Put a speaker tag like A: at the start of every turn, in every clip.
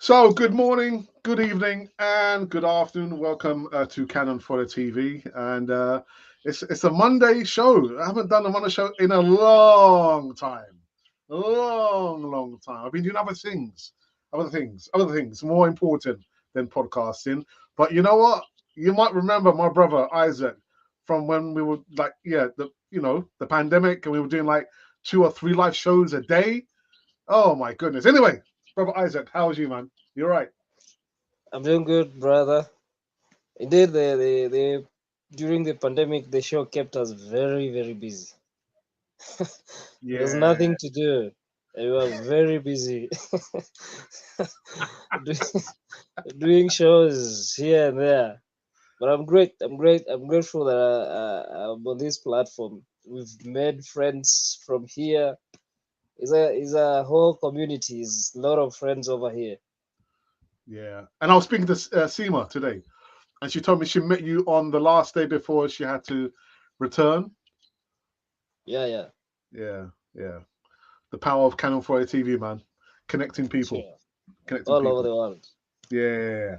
A: So, good morning, good evening, and good afternoon. Welcome to Canon Fodder TV, and it's a Monday show. I haven't done a Monday show in a long time, long time. I've been doing other things more important than podcasting. But you know what? You might remember my brother Isaac from when we were like, the pandemic, and we were doing like 2 or 3 live shows a day. Oh my goodness. Anyway, brother Isaac, how's you, man? You're right.
B: I'm doing good, brother. Indeed, the during the pandemic, the show kept us very, very busy. There was
A: Yeah,
B: nothing to do. We were very busy do- doing shows here and there. But I'm great. I'm great. I'm grateful that I'm on this platform. We've made friends from here. It's a whole community. It's a lot of friends over here.
A: yeah. And I was speaking to Seema today, and she told me she met you on the last day before she had to return.
B: Yeah, yeah,
A: Yeah, yeah. The power of Canon 4A TV, man. Connecting people.
B: sure.
A: Connecting
B: All over
A: people.
B: the world.
A: Yeah.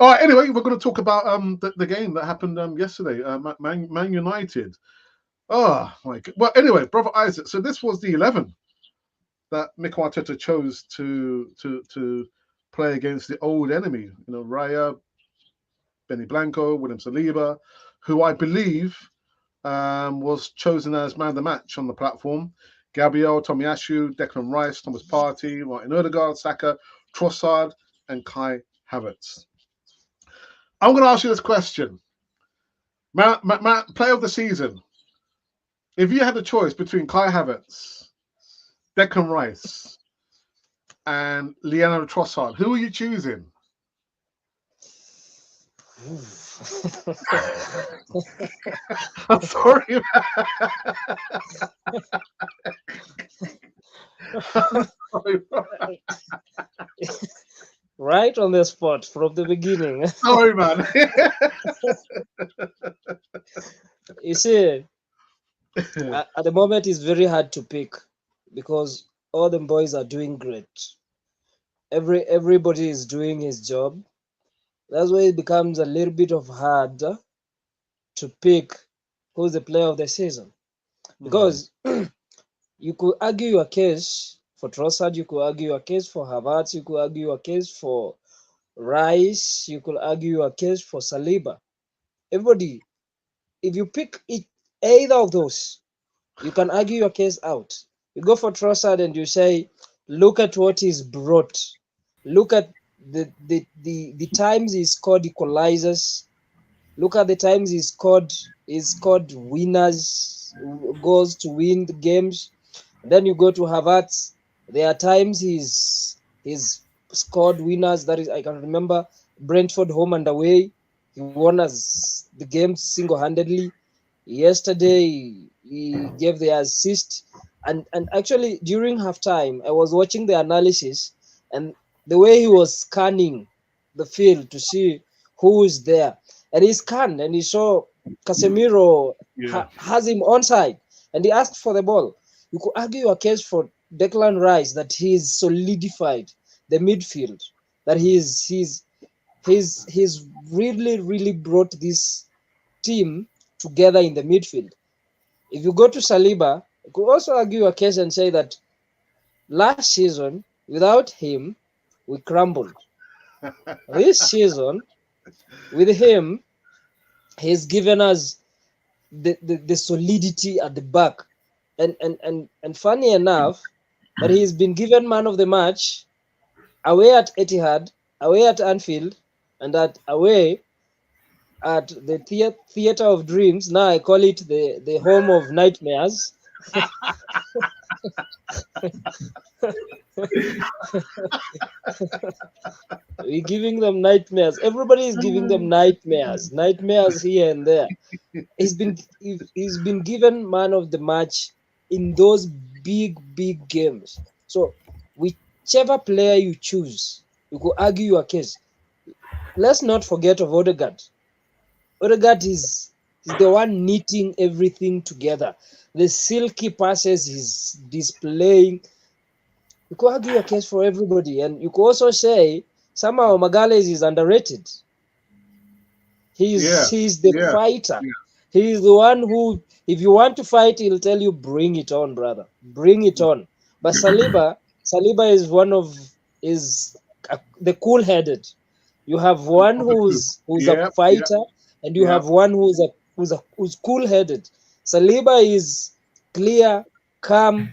A: All right. Anyway, we're going to talk about the game that happened yesterday. Man United. Oh my God. Well, anyway, brother Isaac. So this was the 11 that Mikel Arteta chose to play against the old enemy. Raya, Benny Blanco, William Saliba, who I believe was chosen as man of the match on the platform. Gabriel, Tomiyasu, Declan Rice, Thomas Partey, Martin Odegaard, Saka, Trossard, and Kai Havertz. I'm going to ask you this question. Player of the season. If you had a choice between Kai Havertz, Declan Rice, and Leonardo Trossard, who are you choosing? I'm sorry. I'm sorry.
B: Right on the spot from the beginning.
A: Sorry, man.
B: You see, at the moment it's very hard to pick because all the boys are doing great. Everybody is doing his job. That's why it becomes a little bit of hard to pick who's the player of the season.
A: Hmm.
B: Because you could argue your case for Trossard, you could argue your case for Havertz, you could argue your case for Rice, you could argue your case for Saliba. Everybody, if you pick either of those, you can argue your case out. You go for Trossard and you say, look at what he's brought. Look at the times he scored equalizers. Look at the times he scored winners, goals to win the games. And then you go to Havertz. There are times he's scored winners. That is, I can remember Brentford home and away. He won us the game single-handedly. Yesterday he gave the assist, and actually during halftime I was watching the analysis, and the way he was scanning the field to see who is there, and he scanned and he saw Casemiro
A: Yeah.
B: has him onside, and he asked for the ball. You could argue a case for Declan Rice that he's solidified the midfield, that he's really brought this team together in the midfield. If you go to Saliba, you could also argue a case and say that last season, without him, we crumbled. This season, with him, he's given us the solidity at the back. And funny enough, that he's been given man of the match away at Etihad, away at Anfield, and away at the theater of dreams. Now I call it the home of nightmares. We're giving them nightmares. Everybody is giving them nightmares here and there. He's been given man of the match in those big games. So whichever player you choose, you could argue your case. Let's not forget of Odegaard. Odegaard is the one knitting everything together. The silky passes he's displaying. You could argue a case for everybody, and you could also say Somehow Magalhaes is underrated.
A: Yeah,
B: He's the
A: yeah,
B: fighter.
A: yeah.
B: He's the one who, if you want to fight, he'll tell you, bring it on, brother. Bring it on. But Saliba is one of is the cool-headed. You have one
A: Of the two.
B: who's a
A: Yeah, yeah,
B: fighter, and you
A: yeah.
B: have one who's cool-headed. Saliba is clear, calm.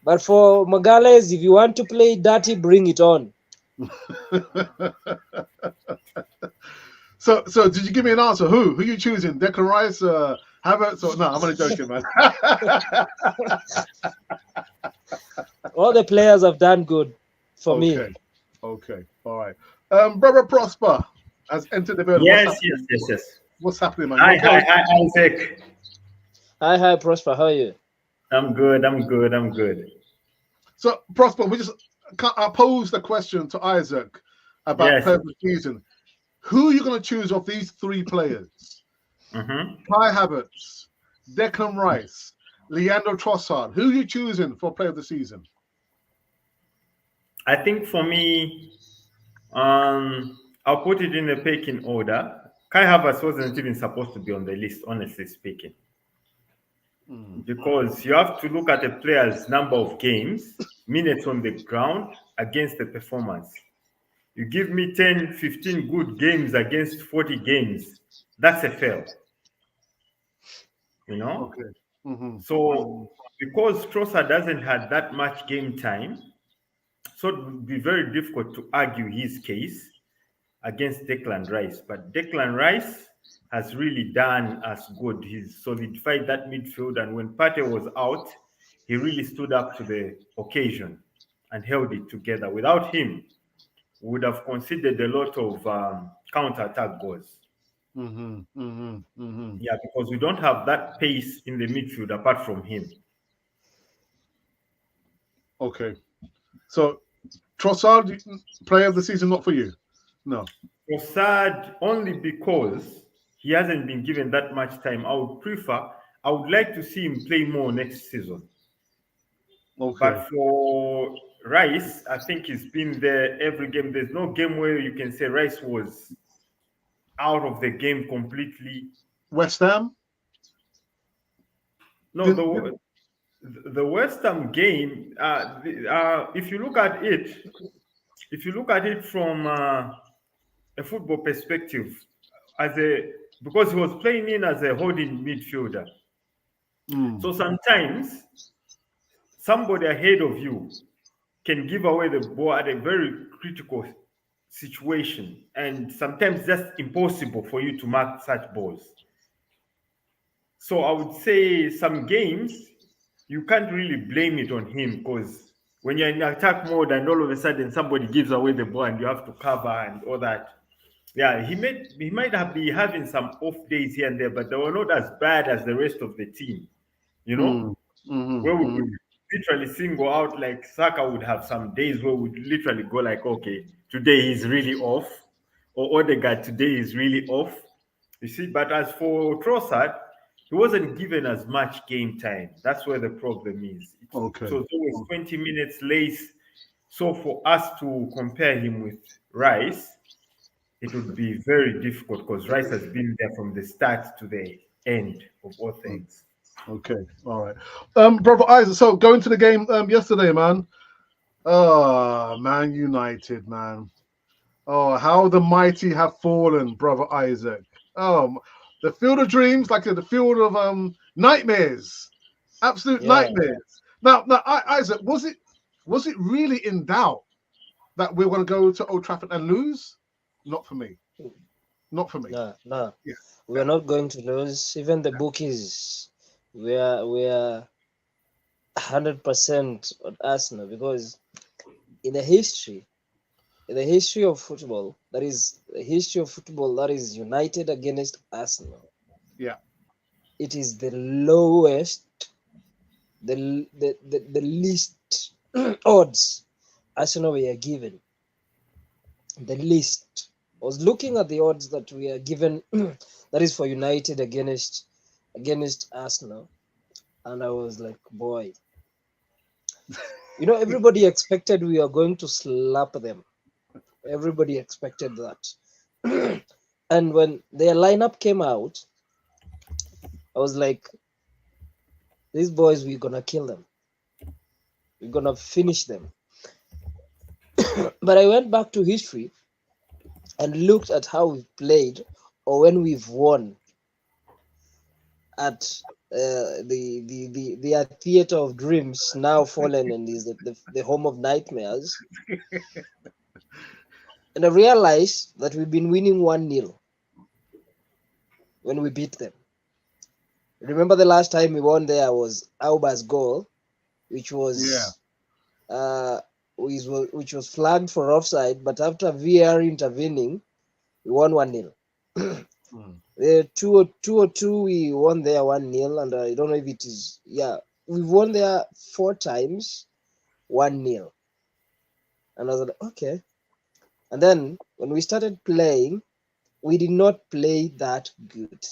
B: But for Magalhaes, if you want to play dirty, bring it on.
A: So did you give me an answer? Who you choosing? Declan Rice, Havertz, or no? I'm only joking, man.
B: All the players have done good for me.
A: Okay, okay, all right. Brother Prosper has entered the building. What's
C: Yes, yes,
A: happening?
C: yes, yes.
A: What's happening, man? You
C: Hi,
A: okay?
C: hi, hi, Isaac.
B: Hi, Prosper. How are you?
C: I'm good. I'm good. I'm good.
A: So Prosper, we just I posed a question to Isaac about
C: Yes.
A: player of the season. Who are you going to choose of these three players?
C: Mm-hmm.
A: Kai Havertz, Declan Rice, Leandro Trossard. Who are you choosing for player of the season?
C: I think for me, I'll put it in a pecking order. Kai Havertz wasn't even supposed to be on the list, honestly speaking,
A: Mm.
C: because you have to look at a player's number of games, minutes on the ground against the performance. You give me 10, 15 good games against 40 games, that's a fail, you know?
A: Okay. Mm-hmm.
C: So because Trossard doesn't have that much game time, so it would be very difficult to argue his case against Declan Rice. But Declan Rice has really done as good. He's solidified that midfield, and when Partey was out, he really stood up to the occasion and held it together. Without him, we would have conceded a lot of counter-attack goals.
A: Mm-hmm. Mm-hmm. Mm-hmm.
C: Yeah, because we don't have that pace in the midfield apart from him.
A: Okay. So Trossard, player of the season, not for you. No.
C: Sad only because he hasn't been given that much time. I would like to see him play more next season.
A: Okay.
C: But for Rice, I think he's been there every game. There's no game where you can say Rice was out of the game completely.
A: West Ham.
C: No,
A: Didn't,
C: the West Ham game. If you look at it, from a football perspective, as a because he was playing in as a holding midfielder. So sometimes somebody ahead of you can give away the ball at a very critical situation, and sometimes just impossible for you to mark such balls. So I would say some games you can't really blame it on him, because when you're in attack mode and all of a sudden somebody gives away the ball and you have to cover and all that. Yeah, he might have been having some off days here and there, but they were not as bad as the rest of the team. You know, where we could literally single out, like Saka would have some days where we'd literally go like, okay, today he's really off, or Odegaard today is really off. You see, but as for Trossard, he wasn't given as much game time. That's where the problem is. It
A: Okay.
C: was always 20 minutes late. So for us to compare him with Rice, it would be very difficult because Rice has been there from the start to the end of all things.
A: Okay. All right. Brother Isaac. So going to the game yesterday, man. Oh, Man United, man. Oh, how the mighty have fallen, brother Isaac. The field of dreams, like the field of nightmares, absolute
B: Yeah.
A: nightmares. Now, Isaac, was it really in doubt that we're going to go to Old Trafford and lose? Not for me. Not for me.
B: No.
A: Yeah.
B: We're not going to lose. Even the bookies, we are 100% on Arsenal, because in the history of football, that is United against Arsenal.
A: Yeah.
B: It is the lowest, the least odds Arsenal we are given. The least. I was looking at the odds that we are given, that is for United against Arsenal, and I was like, boy, everybody expected we are going to slap them. Everybody expected that. And when their lineup came out, I was like, these boys, we're gonna kill them. We're gonna finish them. But I went back to history and looked at how we've played or when we've won at the theater of dreams, now fallen, and is the home of nightmares. And I realized that we've been winning 1-0 when we beat them. Remember the last time we won there was Auba's goal, which was which was flagged for offside, but after VAR intervening, we won 1-0. The 2-2 we won there 1-0, and I don't know if it is we've won there 4 times 1-0. And I was like, okay. And then when we started playing, we did not play that good.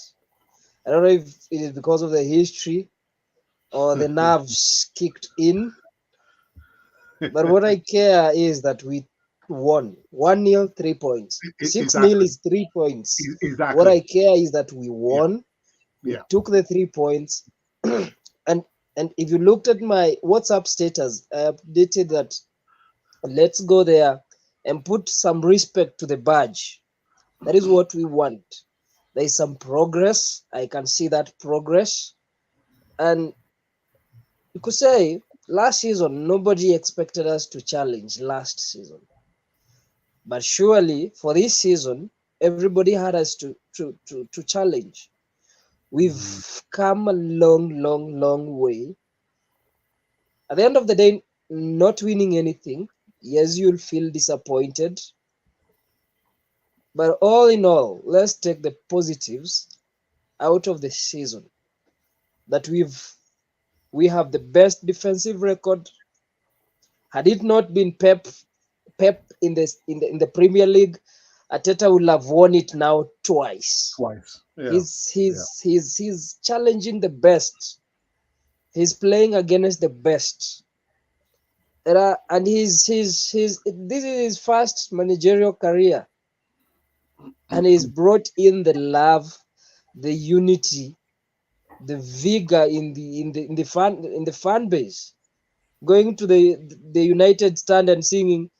B: I don't know if it is because of the history or the nerves kicked in. But what I care is that we won 1-0, 3 points. 6-0 is 3 points.
A: Exactly.
B: What I care is that we won.
A: Yeah.
B: We took the 3 points. and if you looked at my WhatsApp status, I updated that let's go there and put some respect to the badge. That is what we want. There is some progress. I can see that progress. And you could say last season, nobody expected us to challenge last season. But surely for this season, everybody had us to challenge. We've come a long way. At the end of the day, not winning anything, yes, you'll feel disappointed. But all in all, let's take the positives out of the season. That we have the best defensive record. Had it not been Pep in the Premier League, Arteta would have won it now twice.
A: Yeah.
B: He's challenging the best. He's playing against the best. And this is his first managerial career, and he's brought in the love, the unity, the vigor in the fan base. Going to the United stand and singing,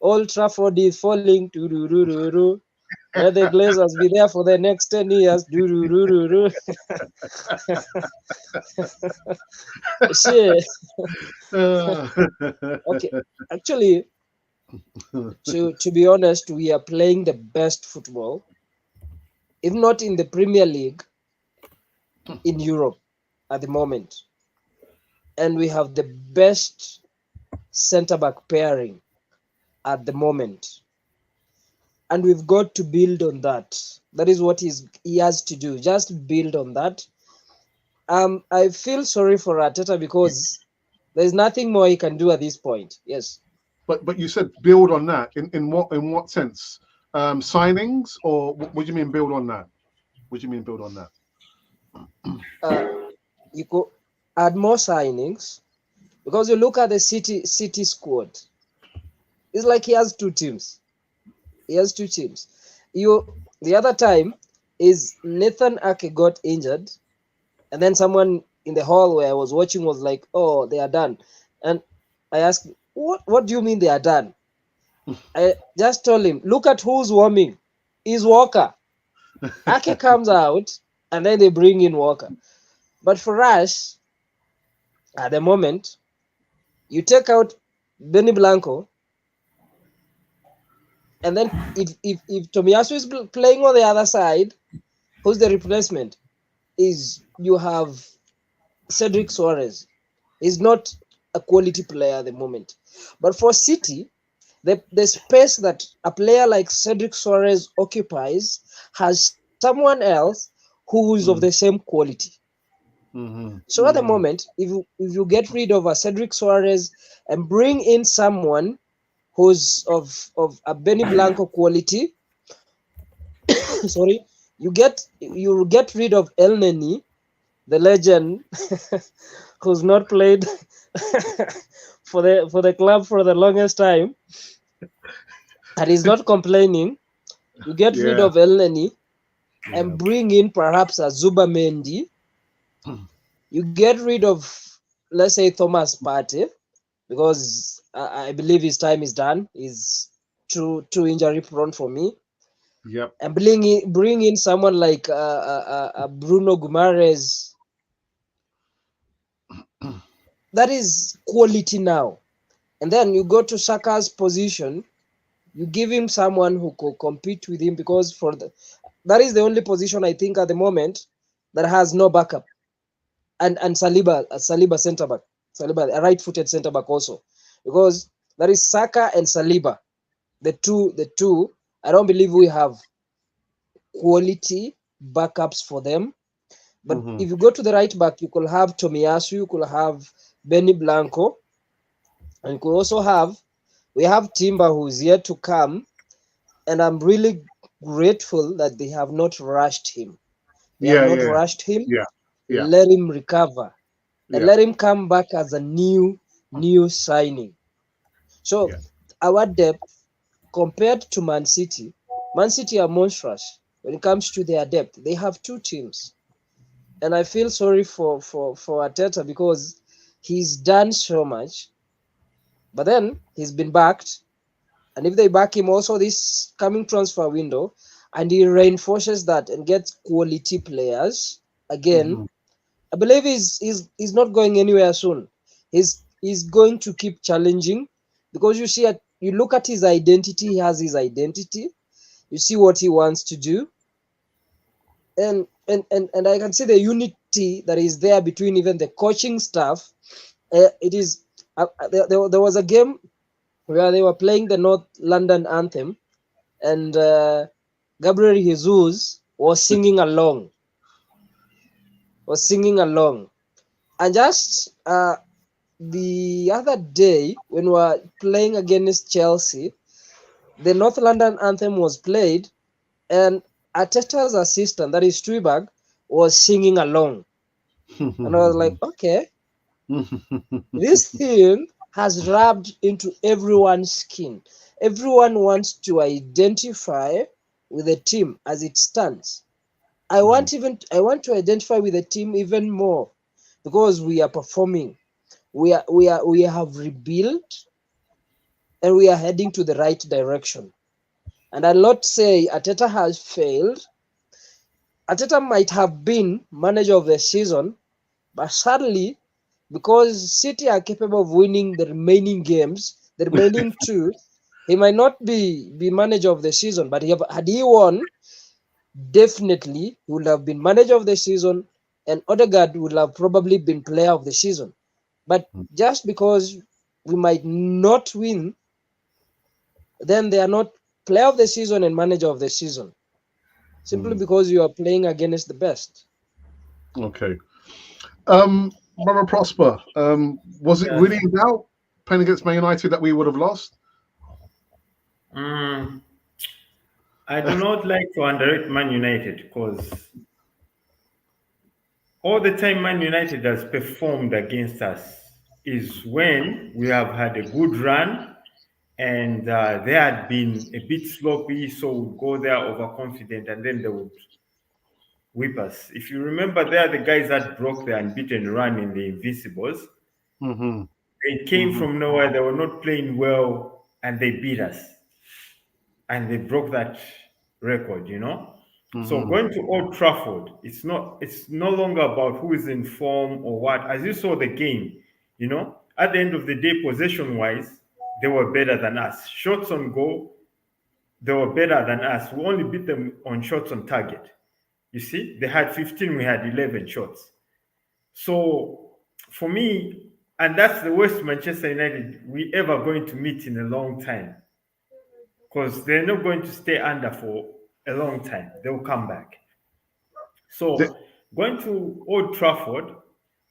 B: Old Trafford is falling, do-do-do-do-do. Let the Glazers be there for the next 10 years, do-do-do-do-do. Shit. Okay, actually, to be honest, we are playing the best football, if not in the Premier League, in Europe at the moment. And we have the best centre-back pairing at the moment. And we've got to build on that. That is what he has to do. Just build on that. I feel sorry for Arteta because there's nothing more he can do at this point. Yes.
A: But you said build on that. In what sense? Signings, or what do you mean build on that? What do you mean build on that?
B: You could add more signings, because you look at the City squad. It's like he has 2 teams. The other time is Nathan Ake got injured, and then someone in the hall where I was watching was like, "Oh, they are done." And I asked, "What do you mean they are done?" I just told him, "Look at who's warming. Is Walker." Ake comes out, and then they bring in Walker. But for us, at the moment, you take out Benny Blanco, and then if Tomiyasu is playing on the other side, who's the replacement? Is you have Cedric Soares. He's not a quality player at the moment. But for City, the space that a player like Cedric Soares occupies has someone else who is of the same quality. So at the moment, if you get rid of a Cedric Soares and bring in someone who's of a Benny Blanco quality, sorry, you get rid of El Neni, the legend, who's not played for the club for the longest time. and he's not complaining. You get rid
A: Yeah.
B: of Elneny and
A: Yeah.
B: bring in perhaps a Zubamendi. You get rid of, let's say, Thomas Partey, because I believe his time is done. He's too injury prone for me.
A: Yep.
B: And bring in someone like Bruno Guimaraes. That is quality now. And then you go to Saka's position. You give him someone who could compete with him, because that is the only position I think at the moment that has no backup. And Saliba centre back, Saliba a right-footed centre back also, because that is Saka and Saliba, the two. I don't believe we have quality backups for them. But
A: Mm-hmm.
B: if you go to the right back, you could have Tomiyasu, you could have Benny Blanco, and you could also we have Timber, who's yet to come, and I'm really grateful that they have not rushed him. They have
A: Yeah.
B: not
A: Yeah.
B: rushed him.
A: Yeah. Yeah.
B: Let him recover and
A: Yeah.
B: let him come back as a new signing. So
A: Yeah.
B: our depth compared to Man City are monstrous when it comes to their depth. They have two teams, and I feel sorry for Arteta, because he's done so much, but then he's been backed. And if they back him also this coming transfer window, and he reinforces that and gets quality players again,
A: Mm-hmm.
B: I believe he's not going anywhere soon. He's going to keep challenging, because you look at his identity. He has his identity. You see what he wants to do, and I can see the unity that is there between even the coaching staff. It is there was a game where they were playing the North London anthem, and Gabriel Jesus was singing along, and just the other day when we were playing against Chelsea, the North London anthem was played, and Arteta's assistant, that is Stuiberg, was singing along, and I was like, okay, this thing has rubbed into everyone's skin. Everyone wants to identify with the team as it stands. I want to identify with the team even more, because we are performing. We have rebuilt, and we are heading to the right direction. And I'll not say Arteta has failed. Arteta might have been manager of the season, but sadly, because City are capable of winning the remaining games, the remaining two, he might not be manager of the season. But had he won, definitely he would have been manager of the season, and Odegaard would have probably been player of the season. But just because we might not win, then they are not player of the season and manager of the season, simply because you are playing against the best.
A: Okay. Brother Prosper, was it
C: Yes.
A: really in doubt playing against Man United that we would have lost?
C: Mm, I do not like to underrate Man United because all the time Man United has performed against us is when we have had a good run and they had been a bit sloppy, so we'd go there overconfident and then they would whip us. If you remember, they are the guys that broke the unbeaten run in the Invincibles.
A: Mm-hmm.
C: They came
A: Mm-hmm.
C: from nowhere, they were not playing well, and they beat us. And they broke that record, you know. So
A: Mm-hmm.
C: going to Old Trafford, it's no longer about who is in form or what. As you saw the game, you know, at the end of the day, possession wise, they were better than us. Shots on goal, they were better than us. We only beat them on shots on target. You see, they had 15, we had 11 shots. So for me, and that's the worst Manchester United we ever going to meet in a long time, because they're not going to stay under for a long time. They'll come back. So going to Old Trafford,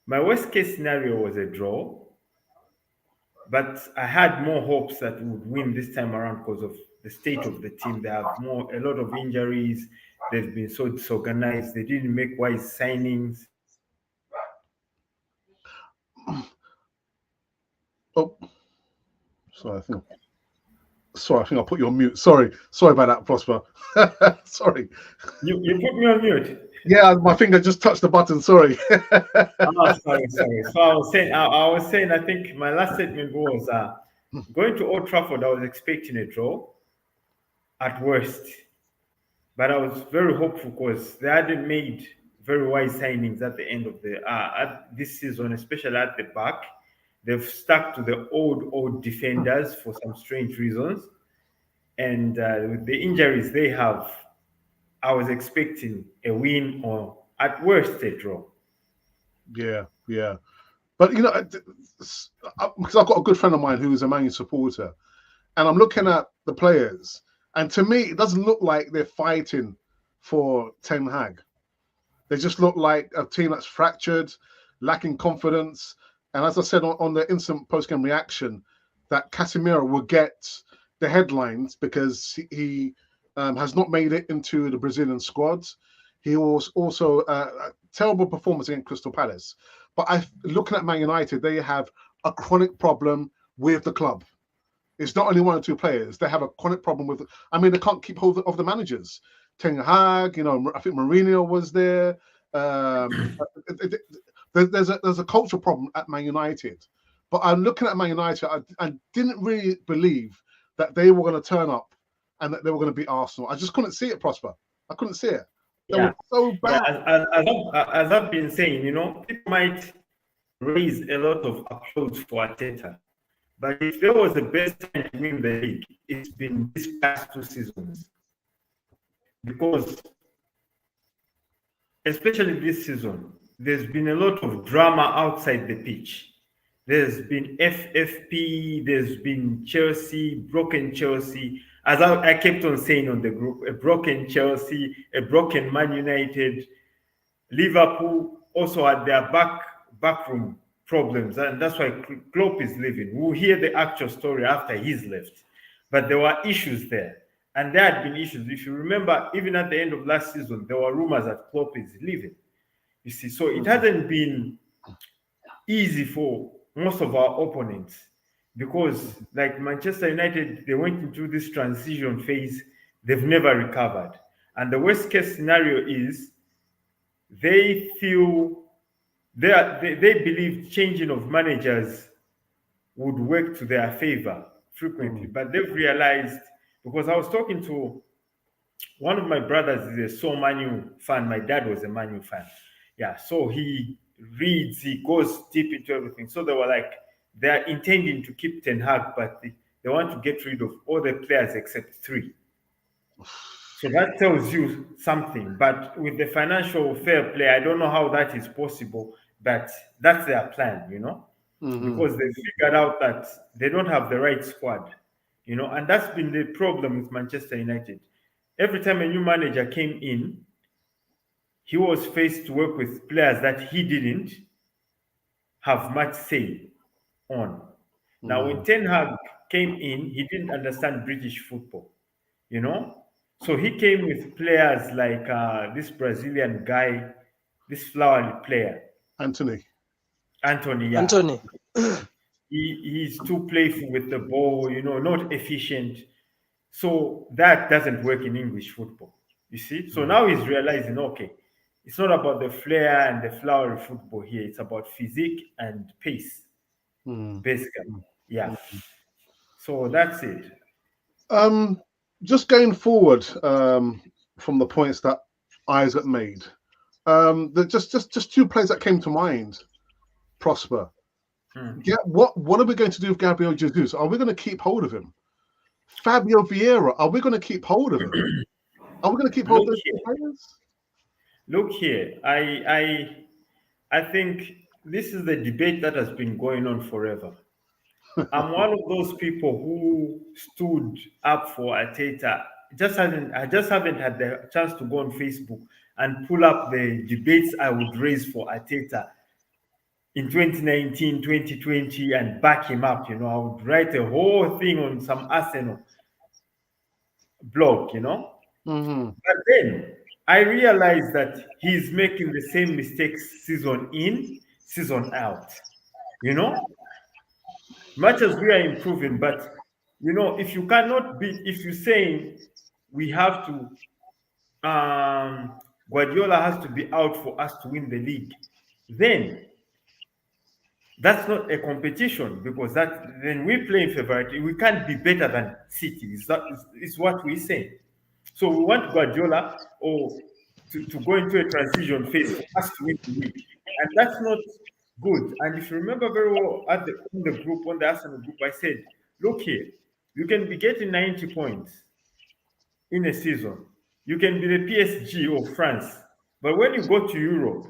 C: my worst case scenario was a draw, but I had more hopes that we would win this time around because of the state of the team. They have a lot of injuries. They've been so disorganized. They didn't make wise signings.
A: Oh, sorry, I think. Sorry, I think I put you on mute. Sorry about that, Prosper. Sorry.
C: You put me on mute.
A: Yeah, my finger just touched the button. Sorry.
C: Oh, sorry. So I was saying, I think my last statement was going to Old Trafford. I was expecting a draw at worst, but I was very hopeful because they hadn't made very wise signings at the end of the at this season, especially at the back. They've stuck to the old defenders for some strange reasons, and with the injuries they have, I was expecting a win or at worst a draw.
A: Yeah. But because I've got a good friend of mine who is a Man U supporter, and I'm looking at the players, and to me, it doesn't look like they're fighting for Ten Hag. They just look like a team that's fractured, lacking confidence. And as I said on the instant post-game reaction, that Casemiro will get the headlines because he has not made it into the Brazilian squad. He was also a terrible performance against Crystal Palace. But looking at Man United, they have a chronic problem with the club. It's not only one or two players. They have a chronic problem with. I mean, they can't keep hold of the managers. Ten Hag, I think Mourinho was there. There's a cultural problem at Man United. But I'm looking at Man United. I didn't really believe that they were going to turn up and that they were going to beat Arsenal. I just couldn't see it, Prosper. I couldn't see it. They were so bad.
C: As I've been saying, people might raise a lot of applause for Arteta. But if there was the best time to win the league, it's been these past 2 seasons. Because, especially this season, there's been a lot of drama outside the pitch. There's been FFP, there's been Chelsea, broken Chelsea. As I kept on saying on the group, a broken Chelsea, a broken Man United. Liverpool also had their backroom problems, and that's why Klopp is leaving. We'll hear the actual story after he's left. But there were issues there, and there had been issues. If you remember, even at the end of last season, there were rumors that Klopp is leaving. You see, so it hasn't been easy for most of our opponents because, like Manchester United, they went into this transition phase. They've never recovered, and the worst case scenario is they feel they believe changing of managers would work to their favor frequently, but they've realized, because I was talking to one of my brothers is a so Man U fan. My dad was a Man U fan. Yeah, so he reads, he goes deep into everything. So they were like, they're intending to keep Ten Hag, but they want to get rid of all the players except 3. So that tells you something. But with the financial fair play, I don't know how that is possible, but that's their plan, because they figured out that they don't have the right squad, and that's been the problem with Manchester United. Every time a new manager came in, he was faced to work with players that he didn't have much say on. Now, when Ten Hag came in, he didn't understand British football, So he came with players like this Brazilian guy, this flowery player.
A: Anthony,
C: yeah.
B: Anthony.
C: He's too playful with the ball, not efficient. So that doesn't work in English football, you see? So now he's realizing, okay, it's not about the flair and the flowery football here. It's about physique and pace, basically. Yeah. So that's it.
A: Just going forward from the points that Isaac made, just 2 players that came to mind. Prosper. Yeah, what are we going to do with Gabriel Jesus? Are we going to keep hold of him? Fabio Vieira, are we going to keep hold of him? Are we going to keep hold of those players?
C: Look here, I think this is the debate that has been going on forever. I'm one of those people who stood up for Arteta. I just haven't had the chance to go on Facebook and pull up the debates I would raise for Arteta in 2019, 2020, and back him up. I would write a whole thing on some Arsenal blog, But then I realized that he's making the same mistakes season in, season out. Much as we are improving, but if you cannot beat, if you're saying we have to, Guardiola has to be out for us to win the league, then that's not a competition, because that then we play in favorite. We can't be better than City. Is what we say. So we want Guardiola or to go into a transition phase for us to win the league, and that's not good. And if you remember very well, on the Arsenal group, I said, look here, you can be getting 90 points in a season. You can be the PSG of France, but when you go to Europe,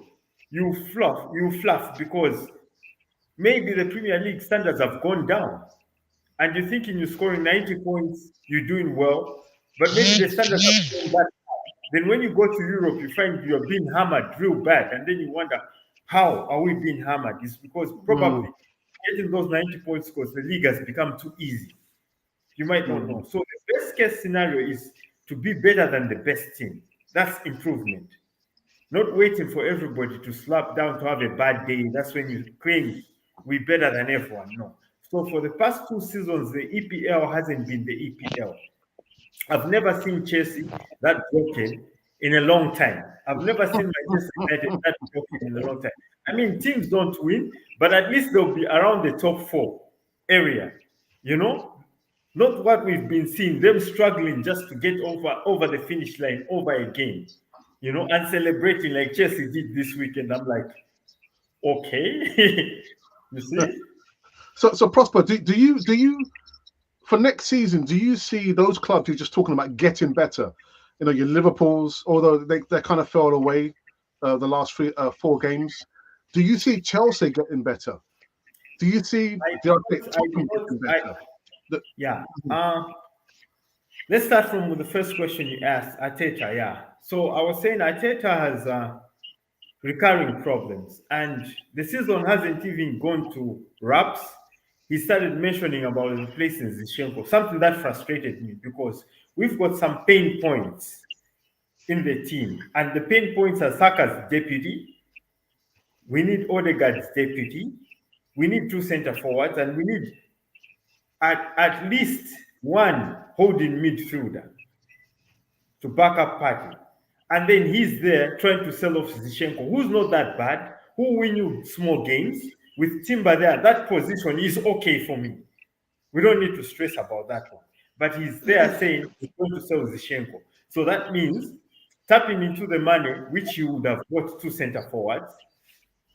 C: you fluff because maybe the Premier League standards have gone down, and you're thinking you're scoring 90 points, you're doing well, but maybe the standards have gone back. Then when you go to Europe, you find you're being hammered real bad, and then you wonder, how are we being hammered? It's because probably getting those 90 points because the league has become too easy. You might not know. So the best case scenario is to be better than the best team. That's improvement. Not waiting for everybody to slap down to have a bad day. That's when you claim we're better than everyone. No. So for the past 2 seasons, the EPL hasn't been the EPL. I've never seen Chelsea that broken in a long time. I've never seen Manchester United that broken in a long time. I mean, teams don't win, but at least they'll be around the top 4 area. Not what we've been seeing, them struggling just to get over the finish line, over a game, and celebrating like Chelsea did this weekend. I'm like, okay. You see?
A: So Prosper, do you for next season, do you see those clubs you're just talking about getting better? Your Liverpools, although they kind of fell away the last 4 games. Do you see Chelsea getting better? Do you see Tottenham getting better?
C: Yeah. Let's start from the first question you asked, Arteta. Yeah. So I was saying Arteta has recurring problems, and the season hasn't even gone to wraps. He started mentioning about replacing Zinchenko, something that frustrated me because we've got some pain points in the team, and the pain points are Saka's deputy. We need Odegaard's deputy. We need 2 center forwards, and we need at least 1 holding midfielder to back up Partey. And then he's there trying to sell off Zinchenko, who's not that bad, who win you small games. With Timber there, that position is okay for me. We don't need to stress about that one. But he's there saying he's going to sell Zinchenko. So that means tapping into the money, which you would have got 2 center forwards,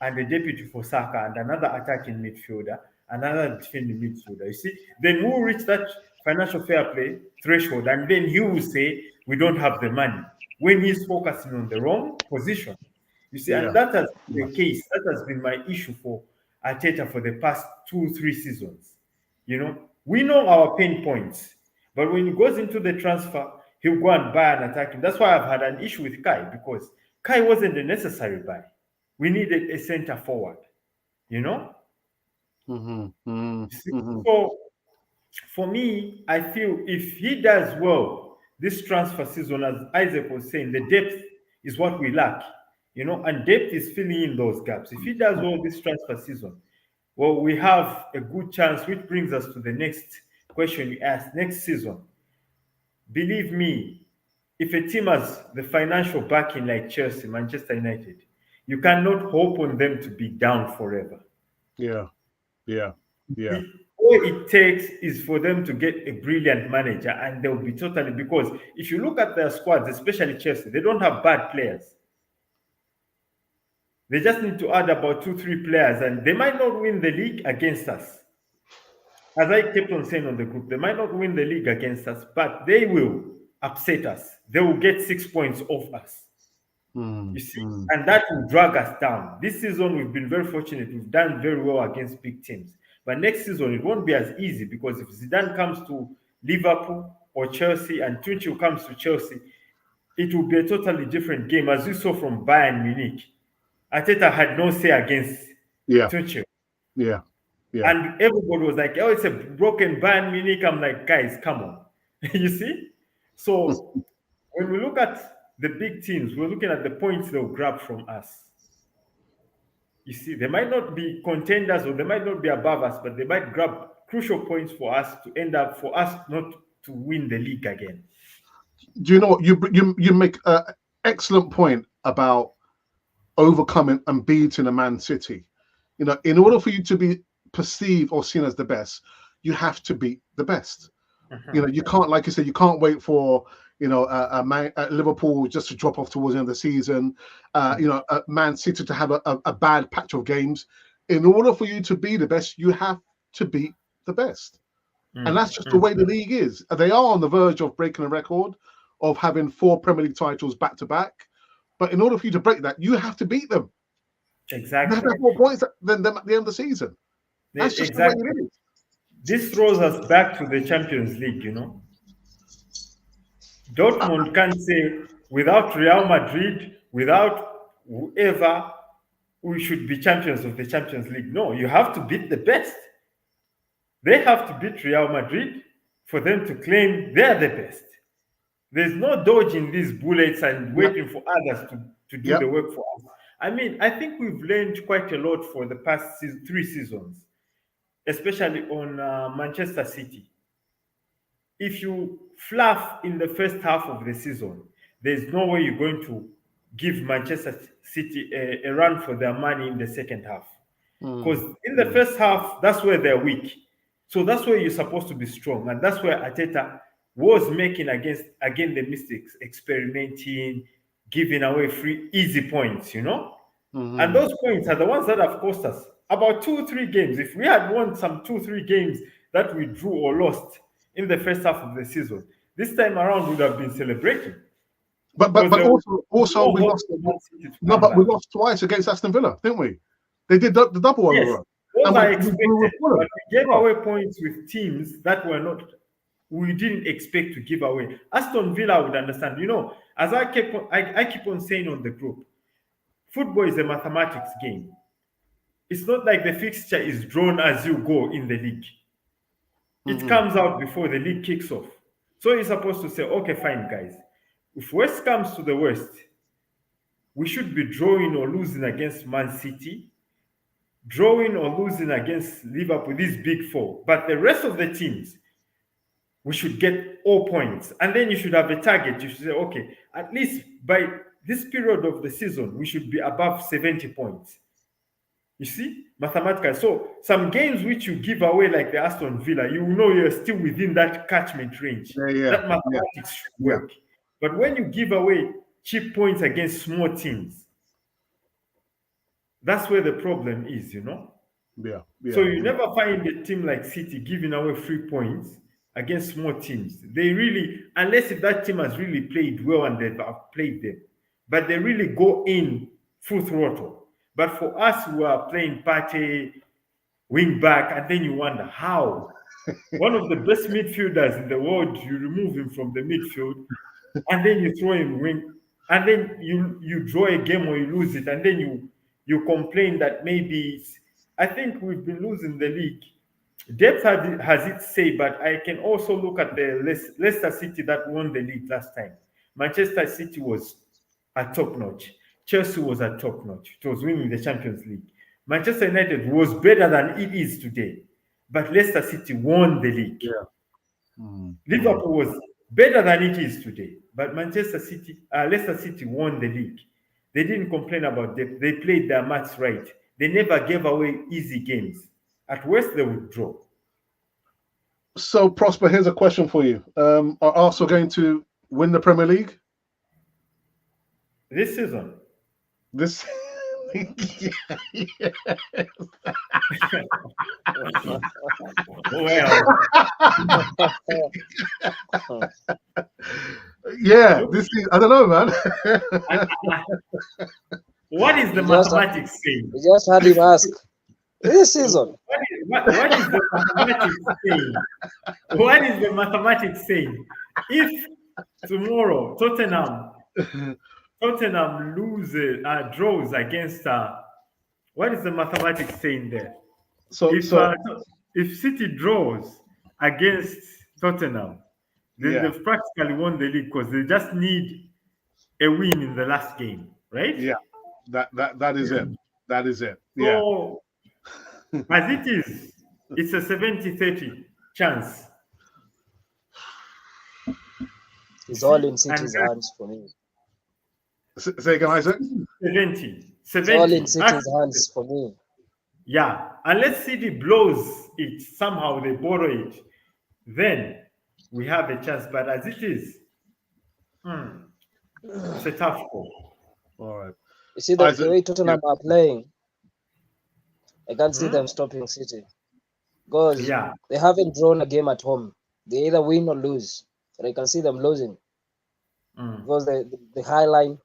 C: and a deputy for Saka, and another attacking midfielder, another defending midfielder. You see, then we'll reach that financial fair play threshold, and then he will say, we don't have the money, when he's focusing on the wrong position. You see, and that has been the case. That has been my issue for Arteta for the past 2-3 seasons. We know our pain points, but when he goes into the transfer, he'll go and buy an attacking. That's why I've had an issue with Kai, because Kai wasn't a necessary buy. We needed a center forward, So for me, I feel if he does well this transfer season, as Isaac was saying, the depth is what we lack, and depth is filling in those gaps. If he does well this transfer season, well, we have a good chance, which brings us to the next question you asked. Next season, believe me, if a team has the financial backing like Chelsea, Manchester United, you cannot hope on them to be down forever.
A: Yeah.
C: All it takes is for them to get a brilliant manager, and they'll be totally, because if you look at their squads, especially Chelsea, they don't have bad players. They just need to add about 2-3 players, and they might not win the league against us. As I kept on saying on the group, they might not win the league against us, but they will upset us. They will get 6 points off us. You see, and that will drag us down. This season, we've been very fortunate. We've done very well against big teams. But next season, it won't be as easy, because if Zidane comes to Liverpool or Chelsea and Tuchel comes to Chelsea, it will be a totally different game, as you saw from Bayern Munich. Arteta had no say against Tuchel.
A: Yeah.
C: And everybody was like, oh, it's a broken Bayern Munich. I'm like, guys, come on. You see? So when we look at the big teams, we're looking at the points they'll grab from us. You see, they might not be contenders or they might not be above us, but they might grab crucial points for us to end up, for us not to win the league again.
A: Do you know what you make an excellent point about overcoming and beating a Man City? You know, in order for you to be perceived or seen as the best, you have to beat the best. You know, you can't, like you said, you can't wait for Liverpool just to drop off towards the end of the season. You know, Man City to have a bad patch of games. In order for you to be the best, you have to beat the best. And that's just the way the league is. They are on the verge of breaking a record of having 4 Premier League titles back to back. But in order for you to break that, you have to beat them.
C: Exactly.
A: You have to have more points than them at the end of the season. That's just the way it is.
C: This throws us back to the Champions League, you know. Dortmund can't say without Real Madrid, without whoever, we should be champions of the Champions League. No, you have to beat the best. They have to beat Real Madrid for them to claim they're the best. There's no dodging these bullets and waiting for others to do the work for us. I mean, I think we've learned quite a lot for the past 3 seasons, especially on Manchester City. If you fluff in the first half of the season, there's no way you're going to give Manchester City a run for their money in the second half. Because in the first half, that's where they're weak. So that's where you're supposed to be strong. And that's where Arteta was making again the mistakes, experimenting, giving away free easy points, you know? And those points are the ones that have cost us about 2-3 games. If we had won some 2-3 games that we drew or lost in the first half of the season, this time around we would have been celebrating.
A: But also we lost. No, but we lost twice against Aston Villa, didn't we? They did the double over.
C: Those are expected, but we gave away points with teams that we didn't expect to give away. Aston Villa would understand. You know, as I keep on saying on the group, football is a mathematics game. It's not like the fixture is drawn as you go in the league. It comes out before the league kicks off. So you're supposed to say, okay, fine, guys. If worst comes to the worst, we should be drawing or losing against Man City, drawing or losing against Liverpool, these big 4. But the rest of the teams, we should get all points. And then you should have a target. You should say, okay, at least by this period of the season, we should be above 70 points. You see, mathematically. So some games which you give away, like the Aston Villa, you know you're still within that catchment range. That mathematics should work. But when you give away cheap points against small teams, that's where the problem is, you know? So you never find a team like City giving away free points against small teams. They really, unless if that team has really played well and they've outplayed them, but they really go in full throttle. But for us who are playing party, wing back, and then you wonder how one of the best midfielders in the world, you remove him from the midfield, and then you throw him wing, and then you draw a game or you lose it, and then you complain that maybe I think we've been losing the league. Depth has its say, but I can also look at the Leicester City that won the league last time. Manchester City was at top notch. Chelsea was at top notch. It was winning the Champions League. Manchester United was better than it is today, but Leicester City won the league. Liverpool was better than it is today, but Leicester City won the league. They didn't complain about depth. They played their match right. They never gave away easy games. At worst, they would draw.
A: So, Prosper, here's a question for you. Are Arsenal going to win the Premier League
C: this season?
A: This this is, I don't know, man.
C: What is the mathematics saying?
B: We just had him ask. This season.
C: What is the mathematics saying? What is the mathematics saying? If tomorrow Tottenham draws against what is the mathematics saying there? So if City draws against Tottenham, then they've practically won the league because they just need a win in the last game, right?
A: Yeah, that is it. That is it.
C: So, as it is, It's a 70-30 chance.
B: It's all in
C: And
B: City's hands for me.
A: Say again, Isaac.
C: 70.
B: It's all in
C: 70.
B: City's hands for me.
C: Yeah. Unless City blows it, somehow they borrow it, then we have a chance. But as it is, it's a tough call.
A: All right.
B: You see, the
A: Isaac,
B: way Tottenham are playing, I can't see
C: Hmm?
B: them stopping City. Because
C: Yeah.
B: they haven't drawn a game at home. They either win or lose. But I can see them losing. Because the high line,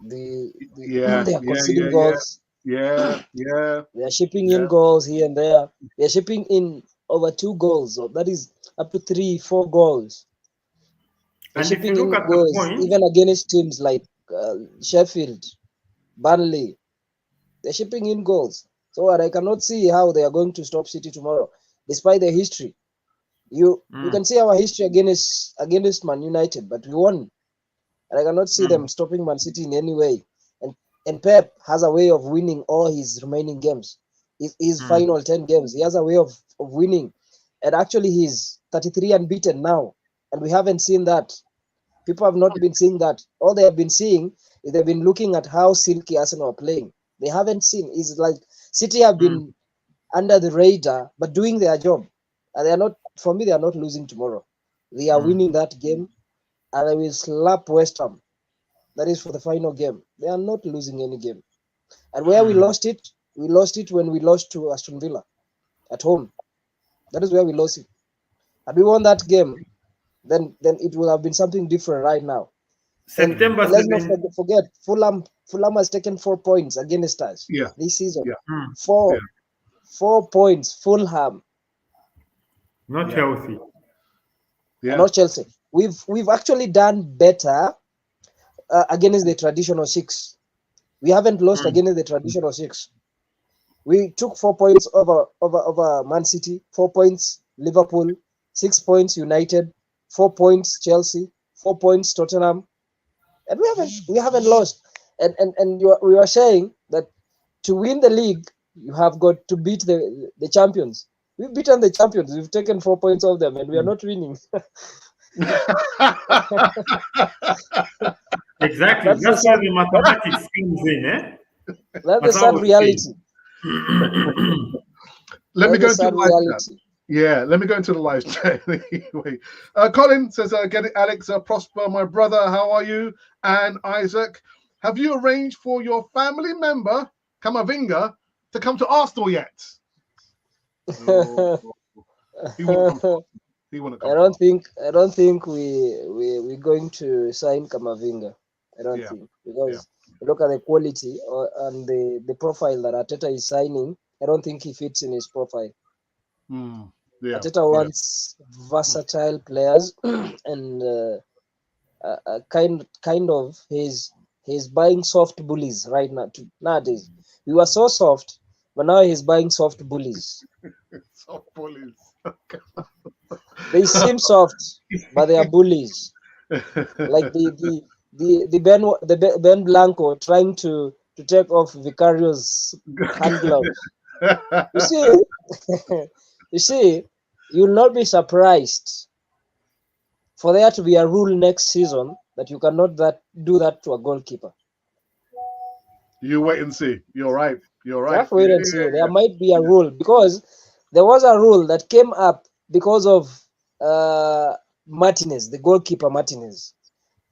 A: Yeah,
B: they are
A: yeah,
B: conceding
A: yeah, yeah,
B: goals.
A: yeah, yeah,
B: They are shipping in
A: yeah.
B: goals here and there. They are shipping in over 2 goals. So that is up to 3-4 goals. They're
C: And if you
B: shipping
C: look
B: in
C: at the
B: goals
C: point,
B: even against teams like Sheffield, Burnley. They're shipping in goals. So I cannot see how they are going to stop City tomorrow, despite their history. You can see our history against Man United, but we won. And I cannot see them stopping Man City in any way. And Pep has a way of winning all his remaining games. His final 10 games, he has a way of winning. And actually, he's 33 unbeaten now. And we haven't seen that. People have not been seeing that. All they have been seeing is they've been looking at how silky Arsenal are playing. They haven't seen. It's like City have been under the radar, but doing their job. And they are not, for me, they are not losing tomorrow. They are winning that game, and they will slap West Ham. That is for the final game. They are not losing any game. And where we lost it when we lost to Aston Villa at home. That is where we lost it. Had we won that game, then it would have been something different right now. And
C: September
B: let's not
C: 7.
B: forget, Fulham has taken 4 points against us this season.
A: Yeah.
B: 4 points, Fulham.
C: Not healthy.
B: And not Chelsea. We've actually done better against the traditional 6. We haven't lost against the traditional 6. We took 4 points over Man City, 4 points Liverpool, 6 points United, 4 points Chelsea, 4 points Tottenham, and we haven't lost. And we were saying that to win the league, you have got to beat the champions. We've beaten the champions. We've taken 4 points off them, and we are not winning.
C: Exactly. That's where the mathematics comes in, eh?
B: That's the sad reality.
A: Let me go into the live chat. Yeah, let me go into the live chat. Anyway. Colin says, get it, Alex, Prosper, my brother, how are you? And Isaac, have you arranged for your family member, Kamavinga, to come to Arsenal yet? Oh, he won't come. He won't come.
B: I don't think we're going to sign Kamavinga. I don't think, because look at the quality and the profile that Arteta is signing. I don't think he fits in his profile. Arteta wants versatile players, and kind of he's buying soft bullies right now. Nowadays, we were so soft, but now he's buying soft bullies.
A: Soft bullies.
B: They seem soft, but they are bullies. Like the Ben Blanco trying to take off Vicario's hand gloves. You see, you'll not be surprised for there to be a rule next season that you cannot do that to a goalkeeper.
A: You wait and see. You're right. You're right.
B: Just wait and see. There might be a rule, because there was a rule that came up because of Martinez, the goalkeeper Martinez,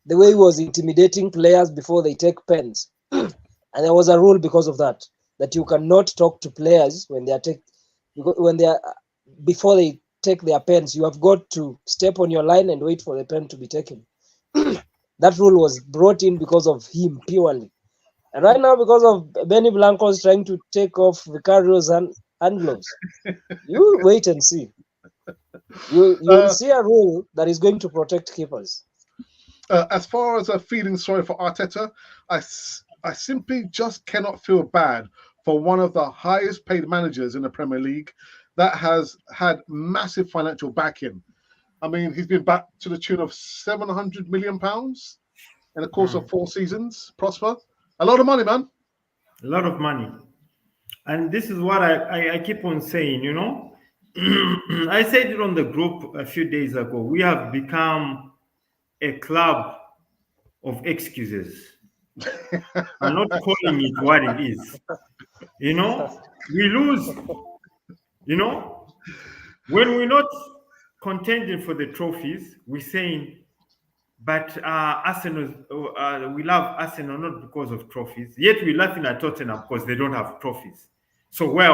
B: the way he was intimidating players before they take pens. And there was a rule because of that you cannot talk to players before they take their pens. You have got to step on your line and wait for the pen to be taken. That rule was brought in because of him purely. And right now, because of Benny Blanco's trying to take off Vicario's hand gloves, you wait and see. You will see a rule that is going to protect keepers.
A: As far as feeling sorry for Arteta, I simply just cannot feel bad for one of the highest paid managers in the Premier League that has had massive financial backing. I mean, he's been back to the tune of £700 million in the course of 4 seasons. Prosper, a lot of money, man.
C: A lot of money. And this is what I keep on saying, you know. I said it on the group a few days ago. We have become a club of excuses. I'm not calling it what it is. You know, we lose, you know, when we're not contending for the trophies, we're saying, but Arsenal, we love Arsenal not because of trophies. Yet we're laughing at Tottenham because they don't have trophies. So where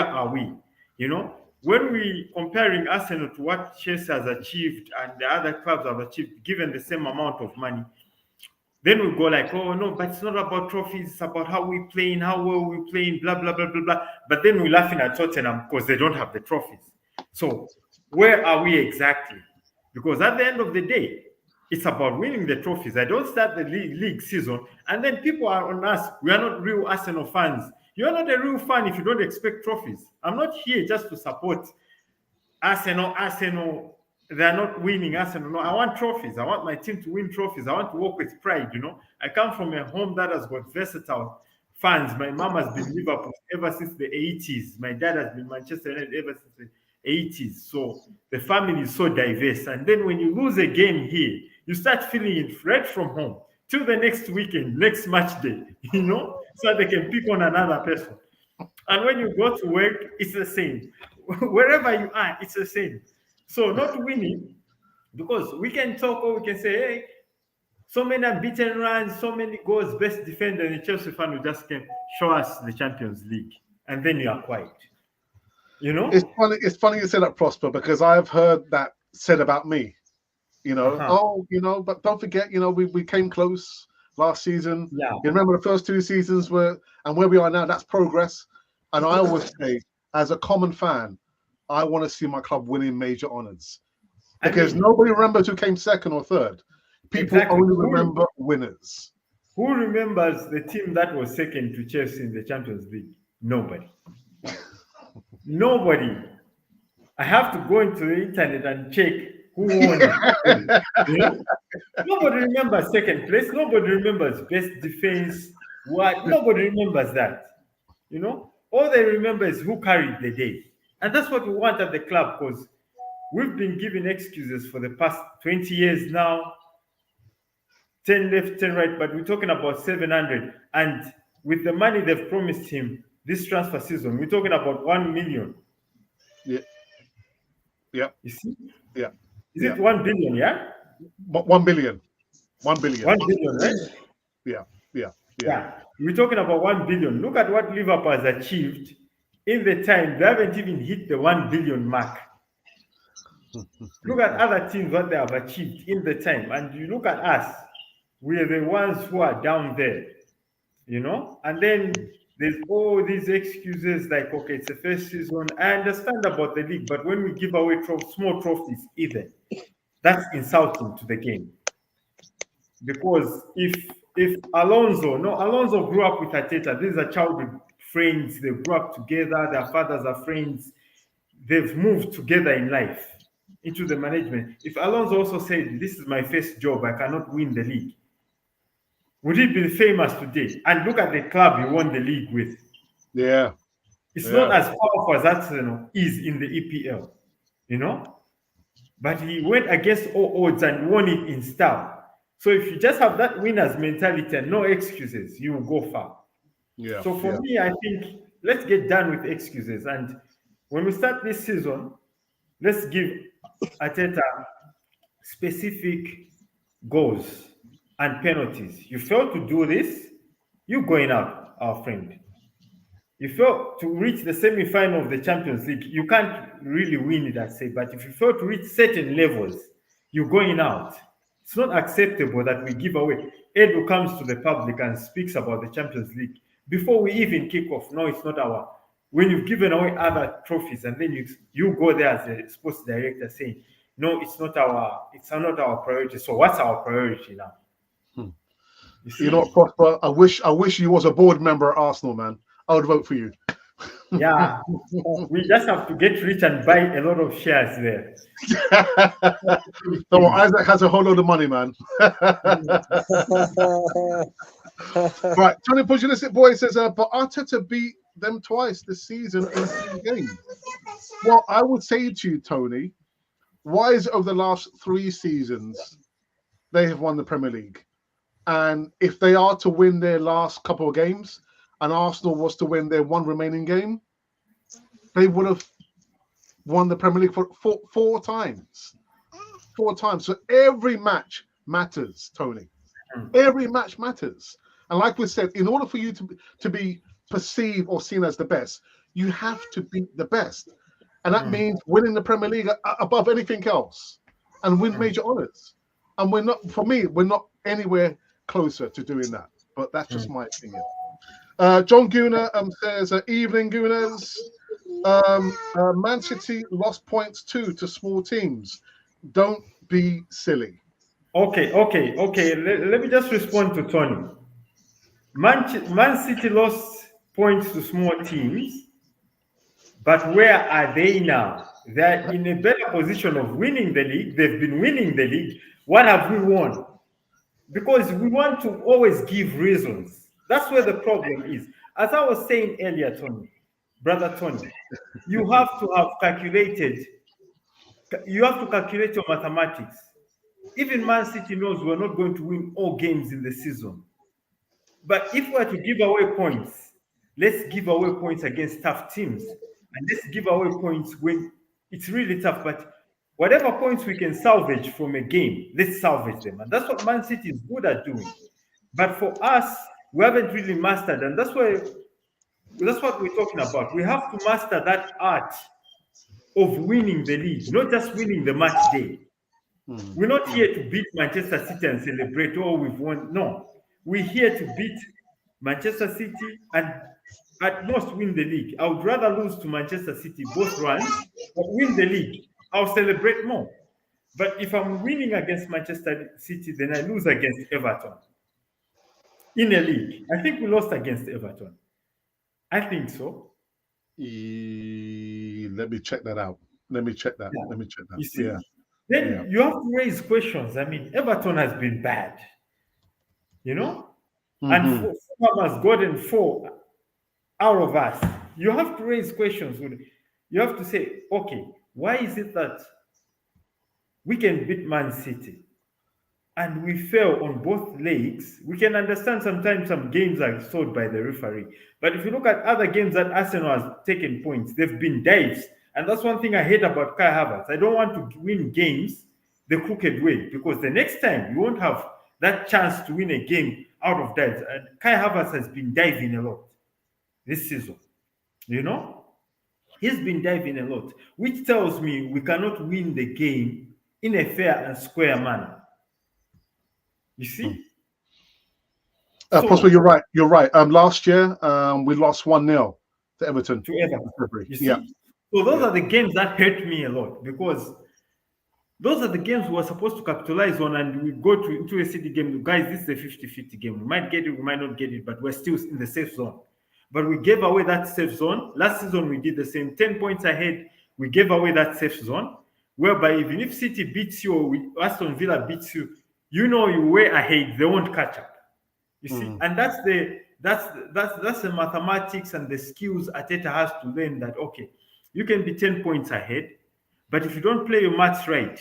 C: are we? You know, when we comparing Arsenal to what Chelsea has achieved and the other clubs have achieved, given the same amount of money, then we go like, oh no, but it's not about trophies. It's about how we playing, how well we playing, blah blah blah blah blah. But then we're laughing at Tottenham because they don't have the trophies. So where are we exactly? Because at the end of the day, it's about winning the trophies. I don't start the league season and then people are on us. We are not real Arsenal fans. You're not a real fan if you don't expect trophies. I'm not here just to support Arsenal. They're not winning Arsenal. No, I want trophies. I want my team to win trophies. I want to walk with pride, you know. I come from a home that has got versatile fans. My mom has been Liverpool ever since the 80s. My dad has been Manchester United ever since the 80s. So the family is so diverse. And then when you lose a game here, you start feeling it right from home till the next weekend, next match day, you know, so they can pick on another person. And when you go to work, it's the same. Wherever you are, it's the same. So not winning, because we can talk or we can say, hey, so many unbeaten runs, so many goals, best defender, and the Chelsea fan will just can show us the Champions League. And then you are quiet. You know?
A: It's funny you say that, Prosper, because I've heard that said about me. You know, oh, you know, but don't forget, you know, we came close last season.
C: Yeah.
A: You remember the first 2 seasons where we are now, that's progress. And I always say, as a common fan, I want to see my club winning major honors. Because nobody remembers who came second or third. People only remember winners.
C: Who remembers the team that was second to Chelsea in the Champions League? Nobody. Nobody. I have to go into the internet and check who won. You know? Nobody remembers second place. Nobody remembers best defense. What? Nobody remembers that. You know? All they remember is who carried the day. And that's what we want at the club, because we've been given excuses for the past 20 years now. 10 left, 10 right, but we're talking about 700. And with the money they've promised him this transfer season, we're talking about 1 million.
A: Yeah. Yeah.
C: You see?
A: Yeah.
C: Is it 1 billion, yeah?
A: 1 billion. 1 billion.
C: 1 billion, right?
A: Yeah.
C: We're talking about 1 billion. Look at what Liverpool has achieved in the time. They haven't even hit the 1 billion mark. Look at other teams, what they have achieved in the time. And you look at us, we are the ones who are down there, you know? And then there's all these excuses like, okay, it's the first season. I understand about the league, but when we give away small trophies, even, that's insulting to the game. Because if Alonso grew up with Arteta. These are childhood friends. They grew up together. Their fathers are friends. They've moved together in life into the management. If Alonso also said, this is my first job, I cannot win the league, would he be famous today? And look at the club he won the league with.
A: Yeah.
C: It's not as powerful as Arsenal is in the EPL, you know? But he went against all odds and won it in style. So if you just have that winner's mentality and no excuses, you will go far.
A: Yeah.
C: So for me, I think let's get done with excuses. And when we start this season, let's give Arteta specific goals and penalties. You fail to do this, you're going out, our friend. You fail to reach the semi-final of the Champions League, you can't really win it, I'd say. But if you fail to reach certain levels, you're going out. It's not acceptable that we give away. Edu comes to the public and speaks about the Champions League before we even kick off. No, it's not our. When you've given away other trophies and then you go there as a sports director saying, no, it's not our priority. So what's our priority now?
A: You know what, Prosper? I wish you was a board member at Arsenal, man. I would vote for you.
C: Yeah, we just have to get rich and buy a lot of shares there.
A: So Isaac has a whole load of money, man. Right, Tony Pugilistic Boy says, but Arteta beat them twice this season in 3 games. Well, I would say to you, Tony, why is it over the last 3 seasons they have won the Premier League? And if they are to win their last couple of games, and Arsenal was to win their one remaining game, they would have won the Premier League for four times. 4 times. So every match matters, Tony. Every match matters. And like we said, in order for you to be perceived or seen as the best, you have to be the best. And that means winning the Premier League above anything else and win major honours. And we're not anywhere closer to doing that. But that's just my opinion. John Gooner says, evening, Gooners. Man City lost points too to small teams. Don't be silly.
C: Okay. Let me just respond to Tony. Man City lost points to small teams, but where are they now? They're in a better position of winning the league. They've been winning the league. What have we won? Because we want to always give reasons. That's where the problem is. As I was saying earlier, Brother Tony, you have to have calculated. You have to calculate your mathematics. Even Man City knows we're not going to win all games in the season. But if we're to give away points, let's give away points against tough teams. And let's give away points when it's really tough. But whatever points we can salvage from a game, let's salvage them. And that's what Man City is good at doing. But for us, we haven't really mastered. And that's what we're talking about. We have to master that art of winning the league, not just winning the match day. We're not here to beat Manchester City and celebrate, oh, we've won. No. We're here to beat Manchester City and at most win the league. I would rather lose to Manchester City both runs, but win the league. I'll celebrate more. But if I'm winning against Manchester City, then I lose against Everton. In a league. I think we lost against Everton. I think so.
A: Let me check that out. Let me check that.
C: You see, then you have to raise questions. I mean, Everton has been bad, and Fulham has gotten 4 out of us. You have to raise questions. You have to say, okay, why is it that we can beat Man City and we fell on both legs? We can understand sometimes some games are sold by the referee. But if you look at other games that Arsenal has taken points, they've been dives. And that's one thing I hate about Kai Havertz. I don't want to win games the crooked way, because the next time you won't have that chance to win a game out of dives. And Kai Havertz has been diving a lot this season. He's been diving a lot, which tells me we cannot win the game in a fair and square manner. You see?
A: Possibly, you're right. You're right. Last year, we lost 1-0 to Everton.
C: You see? So those are the games that hurt me a lot, because those are the games we were supposed to capitalize on, and we go into a City game. Guys, this is a 50-50 game. We might get it, we might not get it, but we're still in the safe zone. But we gave away that safe zone. Last season, we did the same. 10 points ahead, we gave away that safe zone, whereby even if City beats you or Aston Villa beats you, you're way ahead. They won't catch up. You see, and that's the mathematics and the skills Arteta has to learn. That okay, you can be 10 points ahead, but if you don't play your maths right,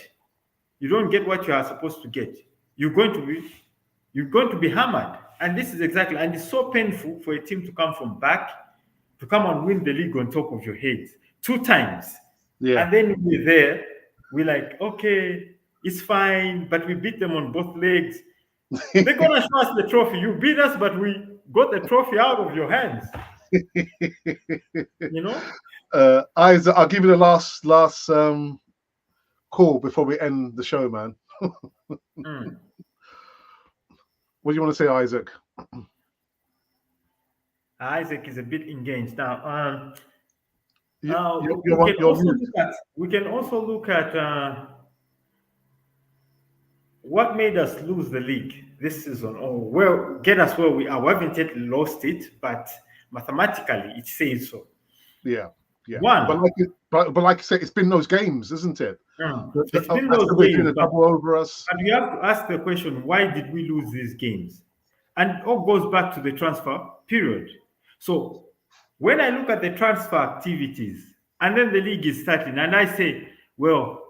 C: you don't get what you are supposed to get. You're going to be hammered. And this is exactly, and it's so painful for a team to come from back, to come and win the league on top of your head 2 times. Yeah. And then we're there, we're like, okay, it's fine, but we beat them on both legs. They're going to show us the trophy. You beat us, but we got the trophy out of your hands.
A: Isaac, I'll give you the last call before we end the show, man. What do you want to say, Isaac?
C: Isaac is a bit engaged now. We can also look at what made us lose the league this season, or get us where we are. We haven't yet lost it, but mathematically it says so.
A: Yeah.
C: One,
A: but like I said, it's been those games, isn't it?
C: It's been those games.
A: Double over us.
C: And we have to ask the question: why did we lose these games? And it all goes back to the transfer period. So When I look at the transfer activities and then the league is starting, and I say, well,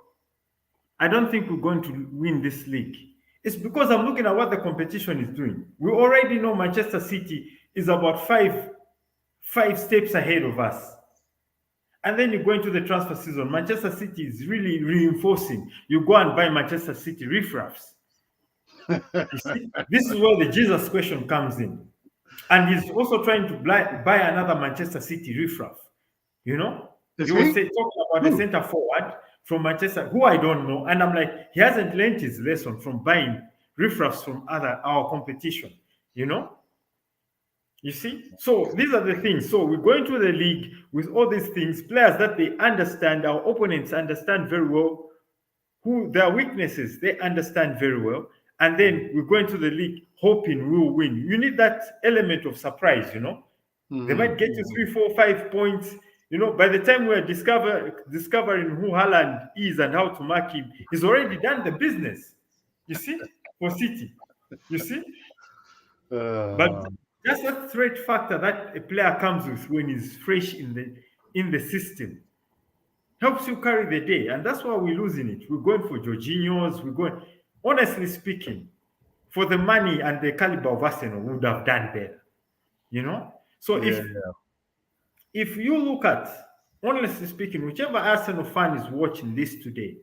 C: I don't think we're going to win this league. It's because I'm looking at what the competition is doing. We already know Manchester City is about five steps ahead of us. And then you go into the transfer season. Manchester City is really reinforcing. You go and buy Manchester City riffraffs. You see, this is where the Jesus question comes in. And he's also trying to buy another Manchester City riffraff. You know,
A: Is
C: you were
A: he?
C: talking about the center forward from Manchester, who I don't know, and I'm like, he hasn't learned his lesson from buying riffraffs from our competition. You know, you see, so these are the things. So we go into the league with all these things, players that they understand, our opponents understand very well, who their weaknesses they understand very well, and then we go into the league hoping we will win. You need that element of surprise, you know. They might get you 3, 4, 5 points. You know, by the time we're discovering who Haaland is and how to mark him, he's already done the business. You see, for City. You see, but just that threat factor that a player comes with when he's fresh in the system helps you carry the day, and that's why we're losing it. We're going for Jorginho's. We're going, honestly speaking, for the money and the caliber of Arsenal, we would have done better. You know, so if you look at, honestly speaking, whichever Arsenal fan is watching this today,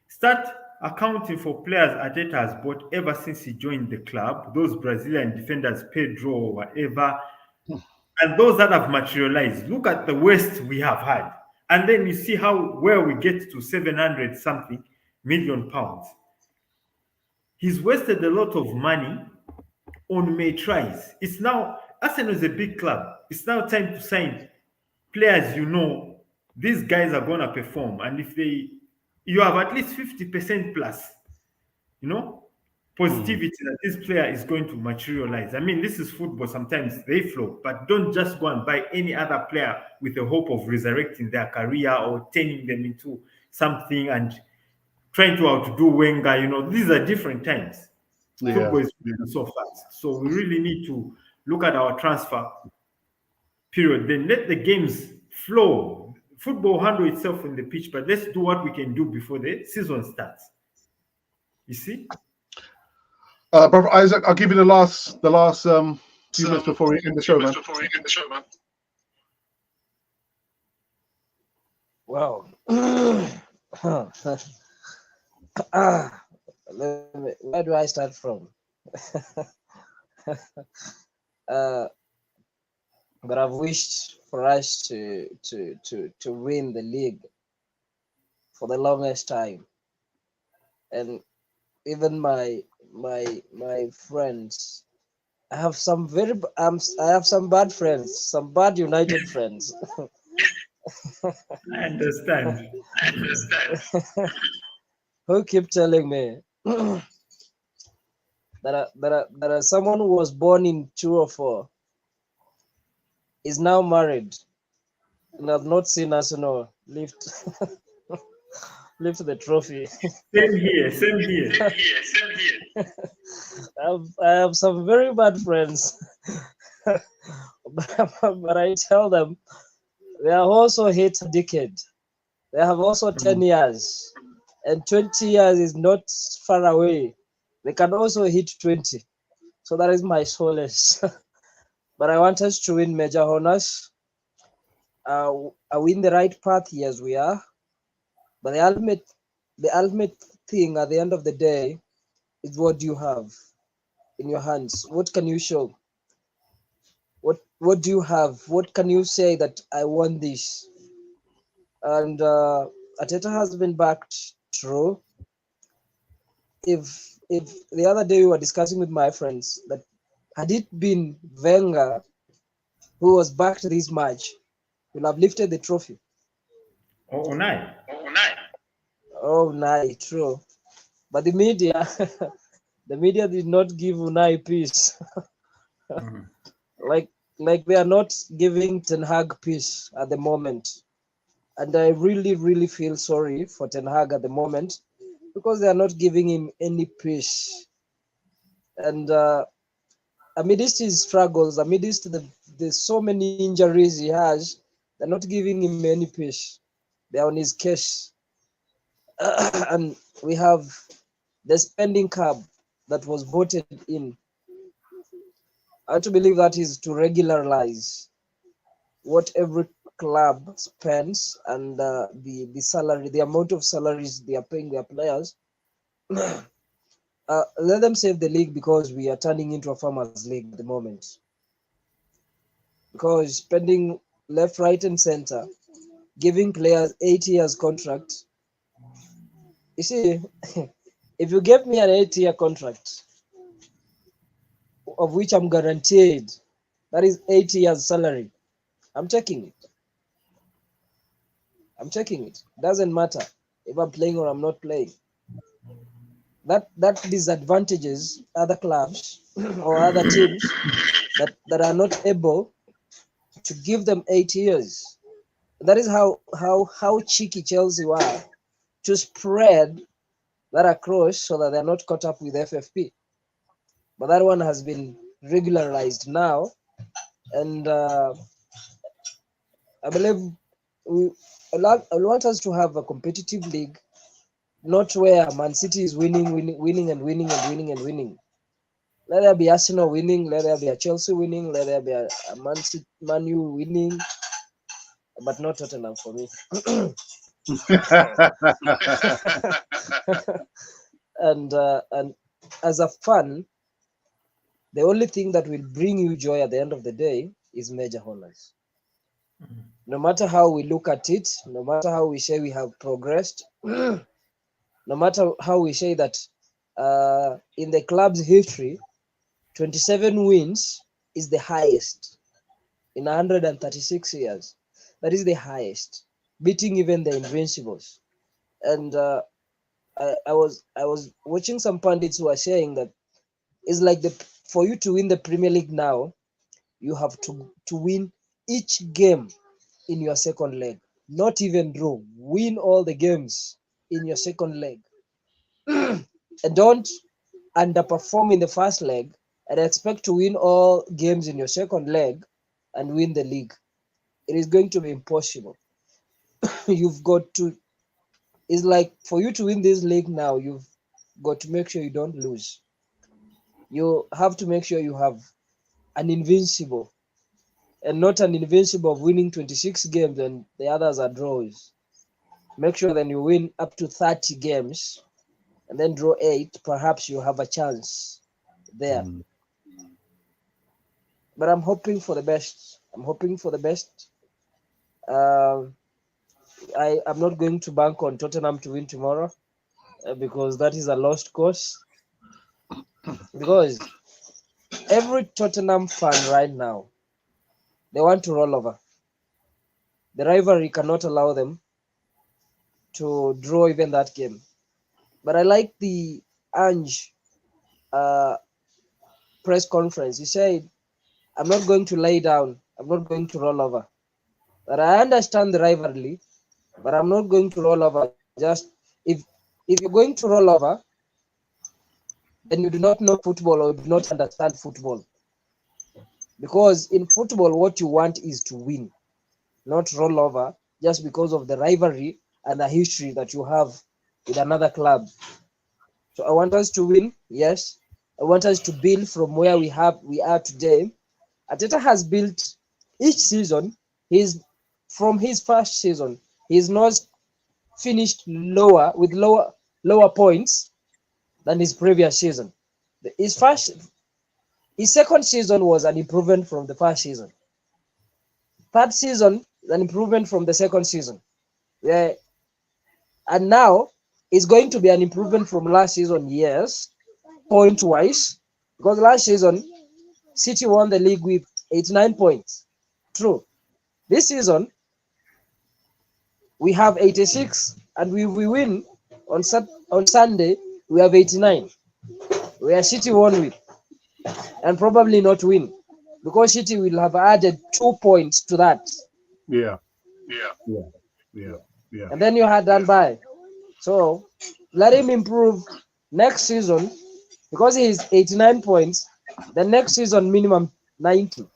C: start accounting for players Arteta has bought ever since he joined the club, those Brazilian defenders, Pedro or whatever, and those that have materialized. Look at the worst we have had. And then you see where we get to 700 something million pounds. He's wasted a lot of money on May tries. It's now, Arsenal is a big club. It's now time to sign players, you know, these guys are going to perform. And if you have at least 50% plus, you know, positivity that this player is going to materialize. I mean, this is football. Sometimes they flop, but don't just go and buy any other player with the hope of resurrecting their career or turning them into something and trying to outdo Wenger. You know, these are different times. Football is so fast. So we really need to look at our transfer period. Then let the games flow. Football handle itself in the pitch, but let's do what we can do before the season starts. You see?
A: Brother Isaac, I'll give you the last few minutes before we end the show, man.
B: Wow. Where do I start from? But I've wished for us to win the league for the longest time, and even my friends. I have some bad friends, some bad United friends.
C: I understand.
B: Who keep telling me that someone who was born in 2004 is now married and I've not seen Arsenal lift the trophy.
C: Same here.
B: I have some very bad friends, but I tell them they are also hit a decade. They have also 10 years, and 20 years is not far away. They can also hit 20. So that is my solace. But I want us to win major honors. Are we in the right path? Yes, we are. But the ultimate thing at the end of the day is what you have in your hands. What can you show? What do you have? What can you say that I won this? And Arteta has been backed, true. If the other day we were discussing with my friends that had it been Wenger who was backed this match, we'll have lifted the trophy.
C: Oh, nice.
B: Oh, nice, true. But the media, the media did not give Unai peace. Like they are not giving Ten Hag peace at the moment. And I really, really feel sorry for Ten Hag at the moment because they are not giving him any peace. And amidst his struggles, amidst the the so many injuries he has, they're not giving him any peace. They're on his case. And we have the spending cap that was voted in. I want to believe that is to regularize what every club spends and the salary, the amount of salaries they are paying their players. Let them save the league, because we are turning into a farmers league at the moment. Because spending left, right, and center, giving players 8 years contract. You see, if you give me an 8-year contract, of which I'm guaranteed, that is 8 years salary, I'm taking it. I'm taking it. Doesn't matter if I'm playing or I'm not playing. That disadvantages other clubs or other teams that are not able to give them 8 years. That is how cheeky Chelsea were to spread that across so that they're not caught up with FFP. But that one has been regularized now, and I believe I want us to have a competitive league, not where Man City is winning. Let there be Arsenal winning, let there be a Chelsea winning, let there be a Man U winning, but not Tottenham for me. And as a fan, the only thing that will bring you joy at the end of the day is major honors. No matter how we look at it, no matter how we say we have progressed, no matter how we say that in the club's history, 27 wins is the highest in 136 years. That is the highest, beating even the Invincibles. And I was watching some pundits who are saying that it's like for you to win the Premier League now, you have to win each game in your second leg, not even draw. Win all the games in your second leg. And don't underperform in the first leg and expect to win all games in your second leg and win the league. It is going to be impossible. You've got to, it's like for you to win this league now, you've got to make sure you don't lose. You have to make sure you have an invincible, and not an invincible of winning 26 games and the others are draws. Make sure then you win up to 30 games and then draw 8. Perhaps you have a chance there. But I'm hoping for the best. I'm not going to bank on Tottenham to win tomorrow because that is a lost cause. Because every Tottenham fan right now, they want to roll over. The rivalry cannot allow them to draw even that game. But I like the Ange press conference. He said, I'm not going to lay down. I'm not going to roll over. But I understand the rivalry, but I'm not going to roll over. Just if you're going to roll over, then you do not know football or do not understand football. Because in football, what you want is to win, not roll over just because of the rivalry and the history that you have with another club. So I want us to win, yes. I want us to build from where we are today. Arteta has built each season. From his first season, he's not finished with lower points than his previous season. His second season was an improvement from the first season. Third season, an improvement from the second season. Yeah. And now it's going to be an improvement from last season, yes, point-wise. Because last season, City won the league with 89 points. True. This season, we have 86, and we win on Sunday, we have 89. Where City won with, and probably not win, because City will have added 2 points to that.
A: Yeah.
B: And then you had done by. So let him improve next season, because he's 89 points. The next season, minimum 90.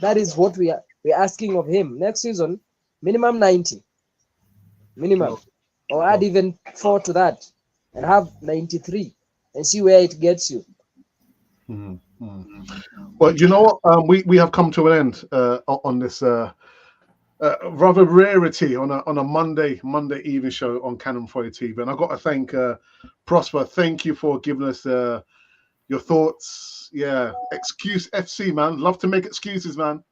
B: That is what we're asking of him. Next season, minimum 90. Minimum. Or add even 4 to that and have 93 and see where it gets you.
A: Well, you know what? We have come to an end on this rather rarity on a Monday evening show on Cannon Foy TV, and I've got to thank Prosper. Thank you for giving us your thoughts. Yeah, excuse FC, man. Love to make excuses, man.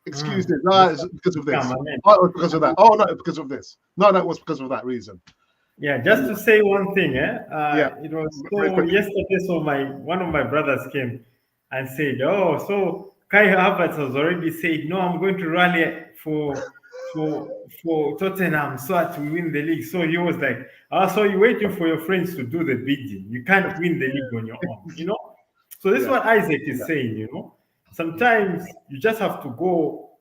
A: Excuses. No, it's because of this. Oh, it was because of that. Oh no, because of this. No, it was because of that reason.
C: Yeah, just to say one thing, it was so yesterday. So one of my brothers came and said, "Oh, so Kai Havertz has already said, no, I'm going to rally for Tottenham so that we win the league." So he was like, so you're waiting for your friends to do the bidding. You can't win the league on your own, you know. So this is what Isaac is saying, you know. Sometimes you just have to go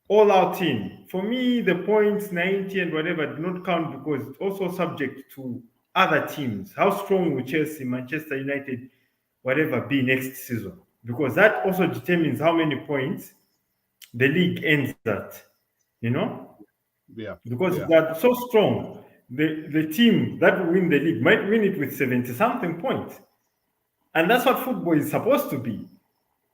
C: all out team. For me, the points 90 and whatever do not count because it's also subject to other teams. How strong will Chelsea, Manchester United, whatever be next season? Because that also determines how many points the league ends at, you know?
A: Yeah.
C: Because they're so strong, the team that will win the league might win it with 70-something points. And that's what football is supposed to be,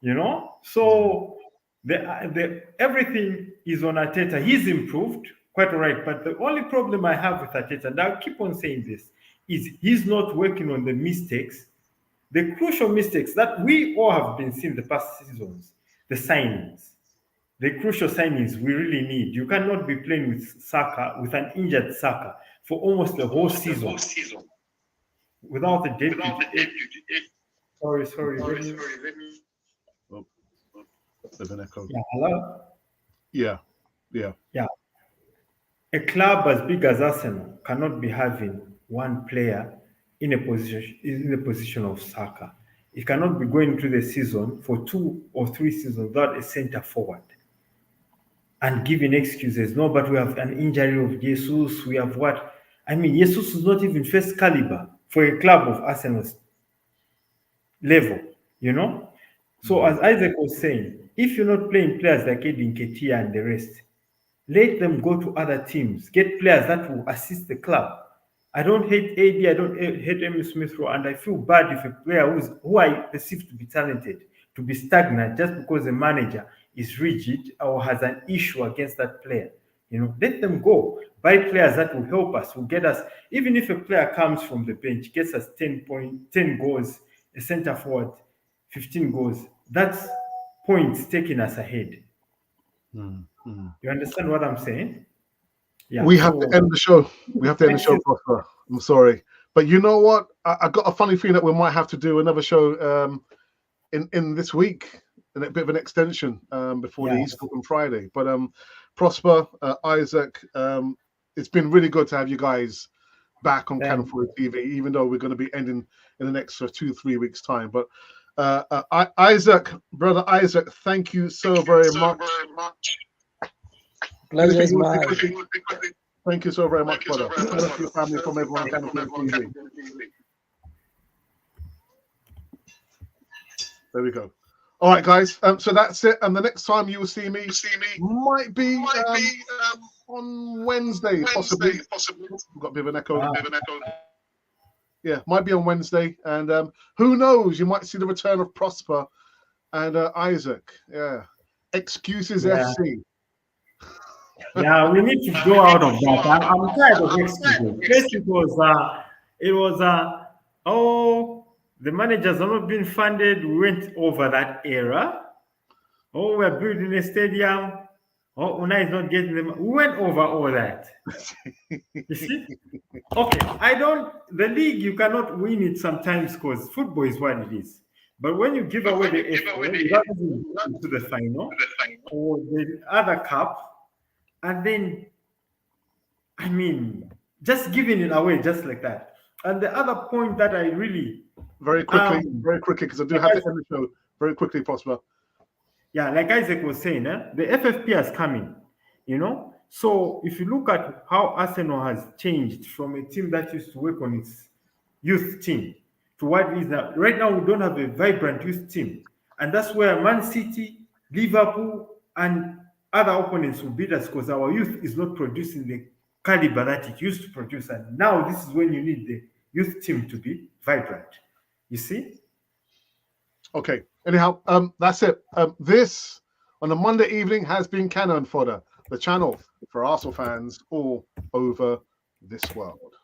C: you know? So the everything is on Arteta. He's improved, quite all right. But the only problem I have with Arteta, and I'll keep on saying this, is he's not working on the mistakes, the crucial mistakes that we all have been seeing the past seasons, the signings, the crucial signings we really need. You cannot be playing with Saka, with an injured Saka, for almost the whole season without a deputy. Sorry. Let me.
A: There's an echo.
C: Yeah, hello?
A: Yeah.
C: A club as big as Arsenal cannot be having one player in a position of Saka. It cannot be going into the season for 2 or 3 seasons without a centre forward and giving excuses. No, but we have an injury of Jesus. We have what? I mean, Jesus is not even first caliber for a club of Arsenal's level, you know? So as Isaac was saying, if you're not playing players like Edin Ketia and the rest, let them go to other teams. Get players that will assist the club. I don't hate AD. I don't hate Emil Smith Rowe, and I feel bad if a player who I perceive to be talented to be stagnant just because the manager is rigid or has an issue against that player. You know, let them go. Buy players that will help us, will get us. Even if a player comes from the bench, gets us 10 goals, a centre forward, 15 goals. That's points taking us ahead. You understand what I'm saying? Yeah.
A: We have to end the show. Prosper. I'm sorry, but you know what? I got a funny feeling that we might have to do another show in this week, and a bit of an extension before the Easter on Friday. But Prosper, Isaac, it's been really good to have you guys back on Cannon Foy TV, even though we're going to be ending in the next 2-3 weeks' time. But Isaac, brother Isaac, thank you so very much.
B: Pleasure is mine.
A: Thank you so very much, brother. Thank you, family, from everyone Cannon Foy TV. There we go. All right, guys. So that's it. And the next time you will see me might be on Wednesday, possibly. We've got a bit of an echo. Yeah, might be on Wednesday. And who knows? You might see the return of Prosper and Isaac. Yeah. Excuses FC.
C: Yeah, we need to go out of that. I'm tired of excuses. First, it was the managers are not being funded. We went over that era. Oh, we're building a stadium. Oh, Una is not getting them. We went over all that. You see? Okay, the league, you cannot win it sometimes because football is what it is. But when you give away the FA, you don't even to the final or the other cup, and then, I mean, just giving it away just like that. And the other point that I really...
A: Very quickly, because I do have to end the show. Very quickly, Prosper.
C: Yeah, like Isaac was saying, the FFP has come in, you know? So if you look at how Arsenal has changed from a team that used to work on its youth team to what it is now. Right now, we don't have a vibrant youth team. And that's where Man City, Liverpool and other opponents will beat us because our youth is not producing the caliber that it used to produce. And now this is when you need the youth team to be vibrant. You see?
A: Okay. Anyhow, that's it. This on a Monday evening has been Cannon Fodder, the channel for Arsenal fans all over this world.